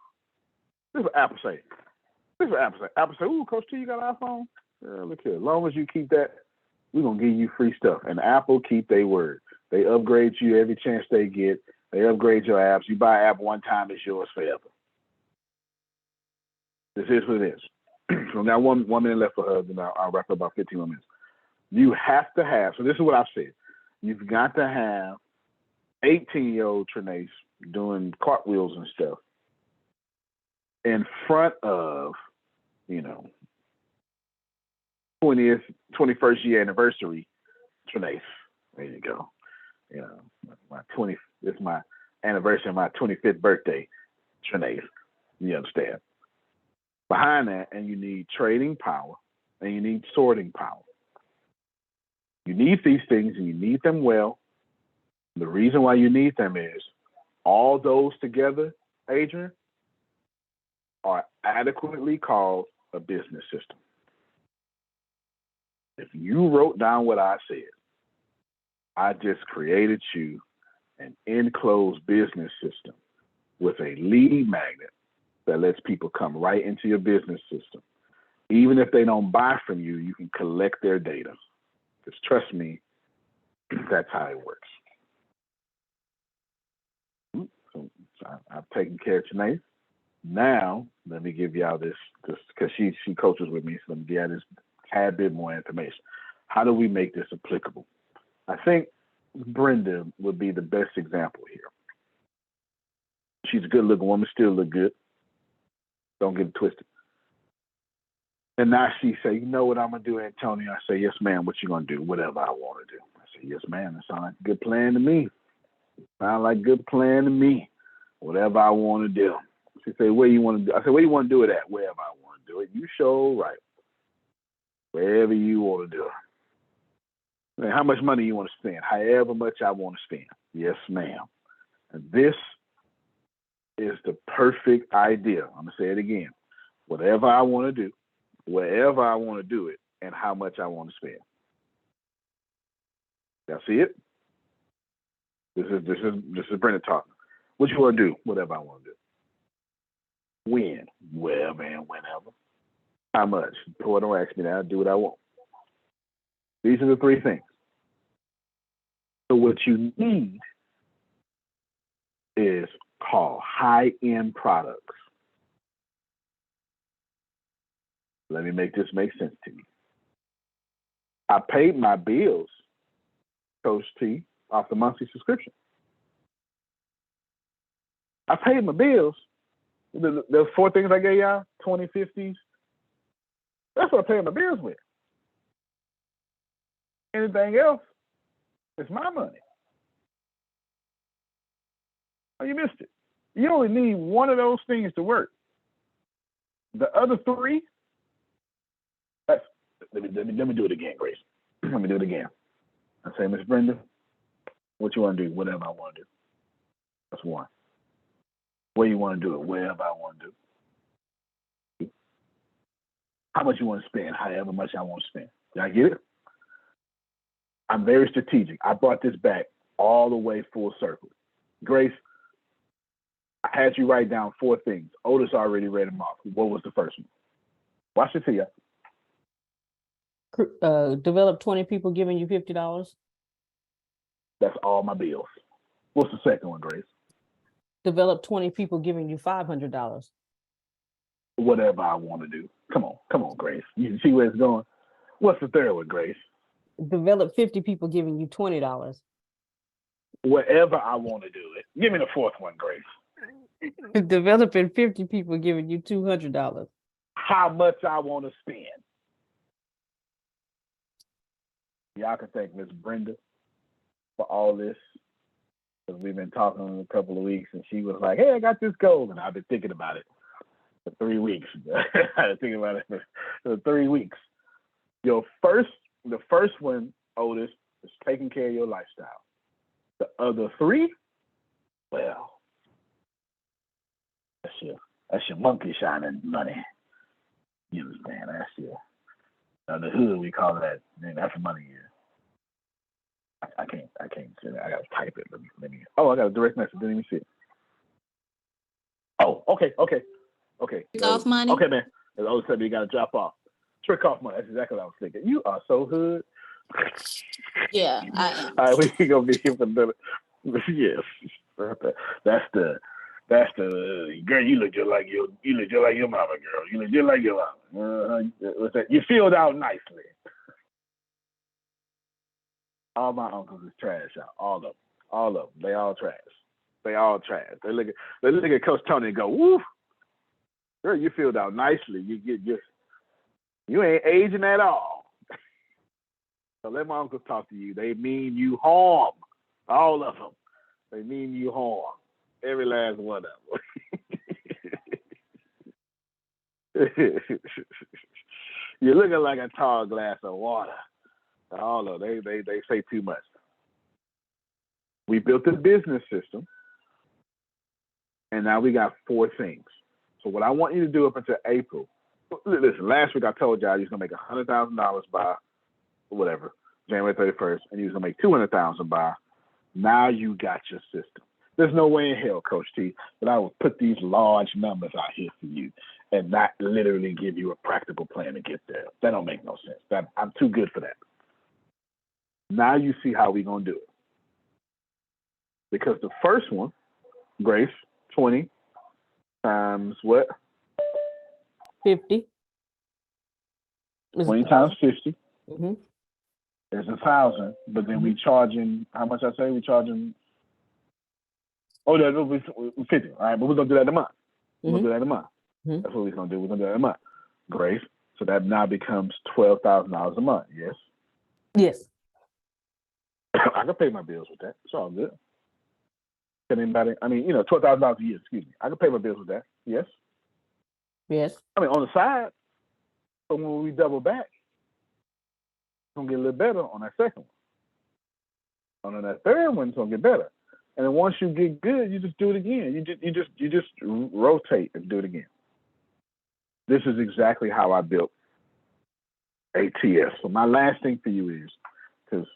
Speaker 1: This is what Apple say. Apple say, ooh, Coach T, you got an iPhone? Yeah, look here. As long as you keep that, we're going to give you free stuff. And Apple keep their word. They upgrade you every chance they get. They upgrade your apps. You buy an app one time, it's yours forever. This is what it is. So now one minute left for her, then I'll wrap up about 15 more minutes. You have to have, so this is what I've said. You've got to have 18-year-old Trinae doing cartwheels and stuff in front of, 21st year anniversary Trinae. There you go. It's my anniversary of my 25th birthday, Trinae. You understand? Behind that, and you need trading power and you need sorting power. You need these things and you need them well. The reason why you need them is all those together, Adrian, are adequately called a business system. If you wrote down what I said, I just created you an enclosed business system with a lead magnet that lets people come right into your business system. Even if they don't buy from you, you can collect their data. Because trust me, that's how it works. So I've taken care of Janae. Now, let me give y'all this because she coaches with me, so let me give y'all this tad bit more information. How do we make this applicable? I think Brenda would be the best example here. She's a good-looking woman, still look good. Don't get it twisted. And now she say, you know what I'm going to do, Antonio? I say, yes, ma'am. What you going to do? Whatever I want to do. I say, yes, ma'am. That sounds like a good plan to me. Sounds like a good plan to me. Whatever I want to do. She say, where you want to do? I said, where you want to do it at? Wherever I want to do it. You show right. Wherever you want to do it. And how much money you want to spend? However much I want to spend. Yes, ma'am. And this is the perfect idea. I'm going to say it again. Whatever I want to do, wherever I want to do it, and how much I want to spend. Y'all see it? This is Brenda talking. What you want to do? Whatever I want to do. When? Wherever and whenever. How much? Boy, don't ask me that. I'll do what I want. These are the three things. So what you need is called high-end products. Let me make this make sense to you. I paid my bills, Coach T, off the monthly subscription. I paid my bills. The four things I gave y'all, 2050s. That's what I paid my bills with. Anything else, it's my money. Oh, you missed it. You only need one of those things to work. The other three, let me do it again, Grace. Let me do it again. I say, Miss Brenda, what you want to do? Whatever I want to do. That's one. Where you want to do it? Wherever I want to do. How much you want to spend? However much I want to spend. Did I get it? I'm very strategic. I brought this back all the way full circle. Grace, I had you write down four things. Otis already read them off. What was the first one? Watch it here.
Speaker 2: Develop 20 people giving you $50.
Speaker 1: That's all my bills. What's the second one, Grace?
Speaker 2: Develop 20 people giving you $500.
Speaker 1: Whatever I want to do. Come on, Grace. You see where it's going? What's the third one, Grace?
Speaker 2: Develop 50 people giving you $20.
Speaker 1: Whatever I want to do it. Give me the fourth one, Grace.
Speaker 2: Developing 50 people giving you $200.
Speaker 1: How much I want to spend. Y'all can thank Miss Brenda for all this. Because we've been talking in a couple of weeks, and she was like, hey, I got this goal. And I've been thinking about it for 3 weeks. I've been thinking about it for 3 weeks. The first one, Otis, is taking care of your lifestyle. The other three, well, that's your monkey shining money. You understand? That's your the hood, we call that. Man, that's money here. I can't say that. I gotta type it. Let me. Oh, I got a direct message. Didn't even see it. Oh, okay.
Speaker 6: Trick off money.
Speaker 1: Okay, man. All of a sudden you gotta drop off. Trick off money. That's exactly what I was thinking. You are so hood.
Speaker 6: Yeah, I am.
Speaker 1: All right, we gonna be here for another. Yes, that's the girl. You look just like your mama, girl. You look just like your mama. What's that? You filled out nicely. All my uncles is trash, y'all. All of them. They all trash. They look at Coach Tony and go, woo, girl, you filled out nicely. You ain't aging at all. So let my uncles talk to you. They mean you harm. All of them. They mean you harm. Every last one of them. You're looking like a tall glass of water. All of them. They say too much. We built a business system, and now we got 4 things. So what I want you to do up until April Listen, last week I told y'all you was gonna make $100,000 by whatever January 31st, and you was gonna make $200,000 by. Now you got your system. There's no way in hell, Coach T, that I would put these large numbers out here for you and not literally give you a practical plan to get there. That don't make no sense. I'm too good for that. Now you see how we gonna do it. Because the first one, Grace, 20 times what?
Speaker 2: 50.
Speaker 1: 20 times 50
Speaker 2: Mm-hmm.
Speaker 1: is 1,000, but then we charging, how much I say? We charging, that'll be 50, all right? But we're going to do that in a month. We're going to do that in a month.
Speaker 2: Mm-hmm.
Speaker 1: That's what we're going to do. We're going to do that in a month. Grace, so that now becomes $12,000 a month, yes?
Speaker 2: Yes.
Speaker 1: I can pay my bills with that. It's all good. Can anybody, $12,000 a year, excuse me. I can pay my bills with that, yes?
Speaker 2: Yes.
Speaker 1: I mean, on the side, so when we double back, it's gonna get a little better on that second one. On that third one, it's gonna get better. And then once you get good, you just do it again. You just rotate and do it again. This is exactly how I built ATS. So my last thing for you is, because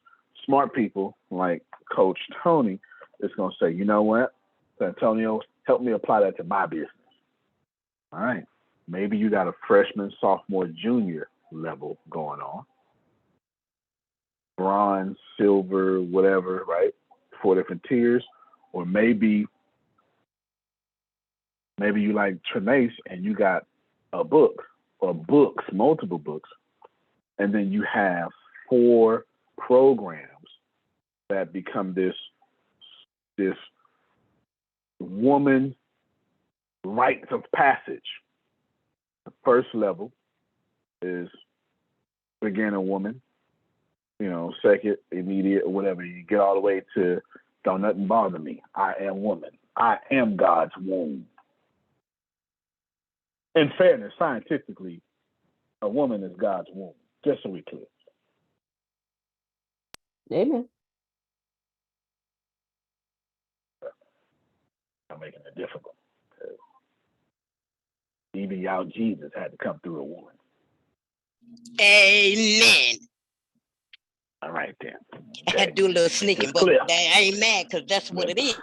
Speaker 1: smart people like Coach Tony is gonna say, you know what, Antonio, help me apply that to my business. All right. Maybe you got a freshman, sophomore, junior level going on. Bronze, silver, whatever, right? 4 different tiers. Or maybe you like Trinace and you got a book or books, multiple books, and then you have 4 programs that become this woman rites of passage. The first level is beginner woman, second, immediate, or whatever. You get all the way to don't nothing bother me. I am woman. I am God's womb. In fairness, scientifically, a woman is God's womb, just so we're clear.
Speaker 2: Amen.
Speaker 1: I'm making it difficult. Even y'all Jesus had to come through a woman.
Speaker 6: Amen.
Speaker 1: All right, then.
Speaker 6: I had to do a little sneaking, but I ain't mad because that's what it is.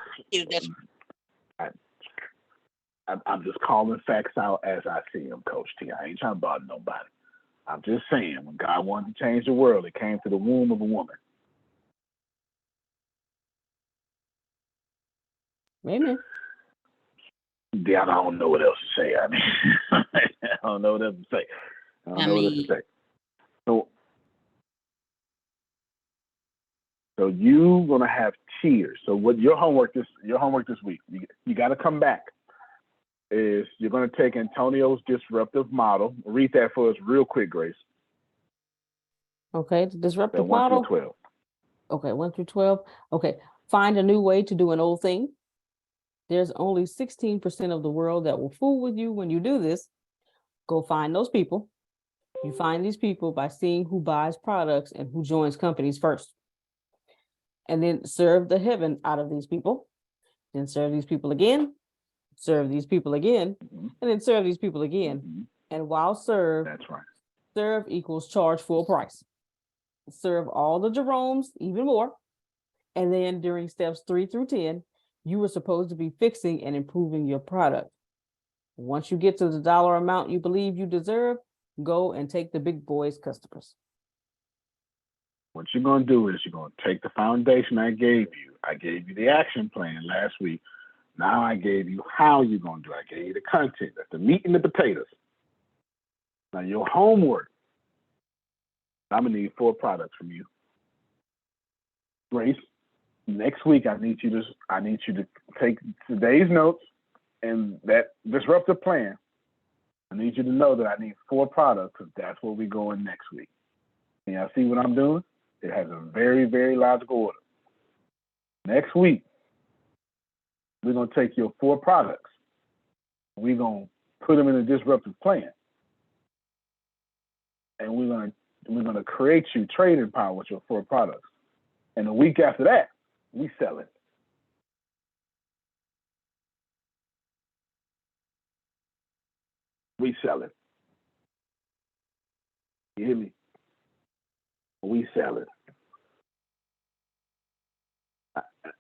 Speaker 1: I'm just calling facts out as I see them, Coach T. I ain't trying to bother nobody. I'm just saying, when God wanted to change the world, it came through the womb of a woman.
Speaker 2: Amen.
Speaker 1: Yeah, I don't know what else to say. I mean, I don't know what else to say. So you gonna have tiers. So what your homework this week? You got to come back. Is you're gonna take Antonio's disruptive model. Read that for us real quick, Grace.
Speaker 2: Okay, the disruptive model.
Speaker 1: 1 through 12.
Speaker 2: Okay, 1 through 12. Okay, find a new way to do an old thing. There's only 16% of the world that will fool with you when you do this. Go find those people. You find these people by seeing who buys products and who joins companies first. And then serve the heaven out of these people. Then serve these people again. Serve these people again. And then serve these people again. And while serve,
Speaker 1: that's right.
Speaker 2: Serve equals charge full price. Serve all the Jeromes, even more. And then during steps 3 through 10, you were supposed to be fixing and improving your product. Once you get to the dollar amount you believe you deserve, go and take the big boys customers.
Speaker 1: What you're going to do is you're going to take the foundation I gave you. I gave you the action plan last week. Now I gave you how you're going to do it. I gave you the content. That's the meat and the potatoes. Now your homework, I'm going to need 4 products from you. Grace, next week I need you to take today's notes and that disruptive plan. I need you to know that I need 4 products because that's where we're going next week. And y'all see what I'm doing? It has a very, very logical order. Next week, we're going to take your 4 products. We're going to put them in a disruptive plan. And we're going to create you trading power with your 4 products. And the week after that, we sell it. We sell it. You hear me? We sell it.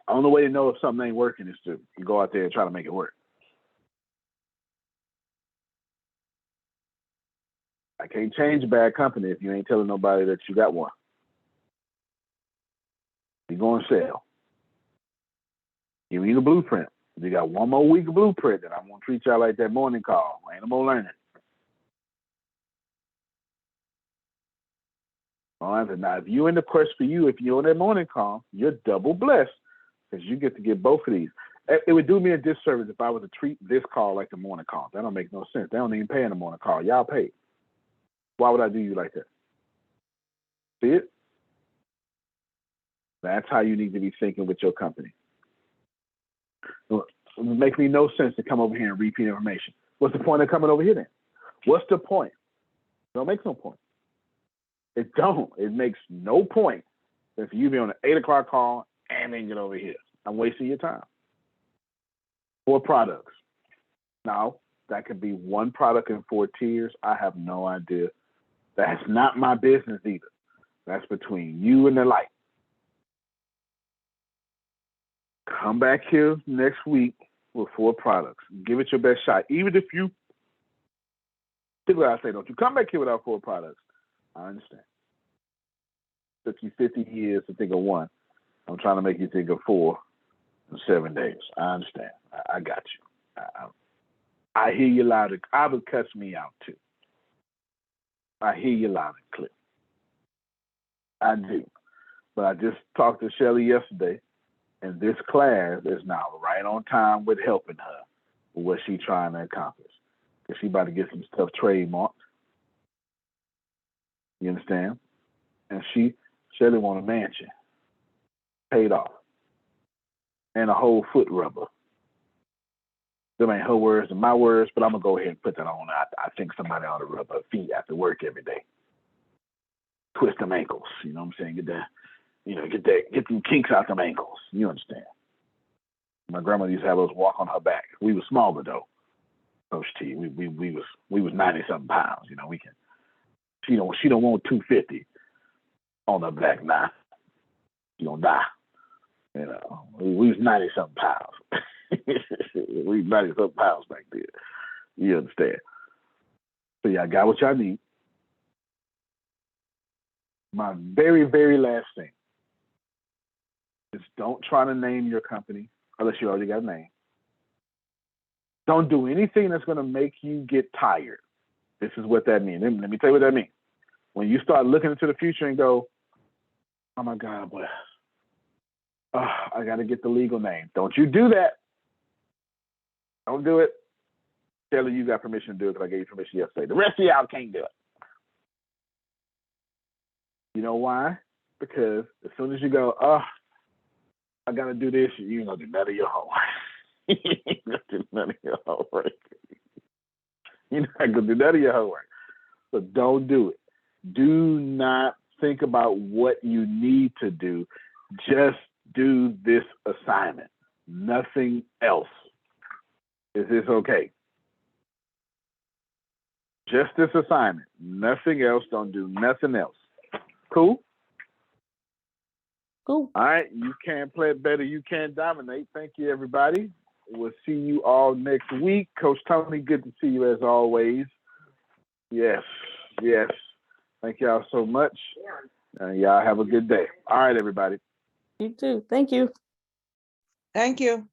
Speaker 1: Only way to know if something ain't working is to go out there and try to make it work. I can't change a bad company if you ain't telling nobody that you got one. You're going to sell. Give me the blueprint. If you got one more week of blueprint, then I'm going to treat y'all like that morning call. Ain't no more learning. All right, now, if you're in the quest for you, if you're on that morning call, you're double blessed because you get to get both of these. It would do me a disservice if I was to treat this call like the morning call. That don't make no sense. They don't even pay in the morning call. Y'all pay. Why would I do you like that? See it? That's how you need to be thinking with your company. It makes me no sense to come over here and repeat information. What's the point of coming over here then? What's the point? Don't make no point. It don't. It makes no point if you be on an 8 o'clock call and then get over here. I'm wasting your time. 4 products. Now, that could be 1 product in 4 tiers. I have no idea. That's not my business either. That's between you and the light. Come back here next week with 4 products. Give it your best shot. Even if you, think what I say, don't you come back here without 4 products. I understand. Took you 50 years to think of 1. I'm trying to make you think of 4 in 7 days. I understand. I got you. I hear you loud and clear. I would cuss me out too. I hear you loud and clear. I do. But I just talked to Shelly yesterday, and this class is now right on time with helping her with what she's trying to accomplish. Because she about to get some stuff trademarked. You understand? And Shelly want a mansion paid off and a whole foot rubber. Them ain't her words and my words, but I'm gonna go ahead and put that on. I think somebody ought to rub her feet after work every day. Twist them ankles, you know what I'm saying? Get them kinks out them ankles. You understand? My grandmother used to have us walk on her back. We was smaller though. Coach T, we was 90-something pounds. You know, we can. She don't want 250 on her back now. She gonna die. You know, we was 90-something pounds. We 90-something pounds back then. You understand? So y'all got what y'all need. My very, very last thing is don't try to name your company unless you already got a name. Don't do anything that's going to make you get tired. This is what that means. Let me tell you what that means. When you start looking into the future and go, oh my God, boy, I got to get the legal name. Don't you do that. Don't do it. Kelly, you got permission to do it because I gave you permission yesterday. The rest of y'all can't do it. You know why? Because as soon as you go, I got to do this, you ain't going to do none of your homework. You ain't going to do none of your homework. You're not going to do none of your homework. So don't do it. Do not think about what you need to do. Just do this assignment. Nothing else. Is this okay? Just this assignment. Nothing else. Don't do nothing else. Cool?
Speaker 2: Cool.
Speaker 1: All right. You can't play it better. You can't dominate. Thank you, everybody. We'll see you all next week. Coach Tony, good to see you as always. Yes. Yes. Thank y'all so much. Y'all have a good day. All right, everybody.
Speaker 2: You too. Thank you.
Speaker 7: Thank you.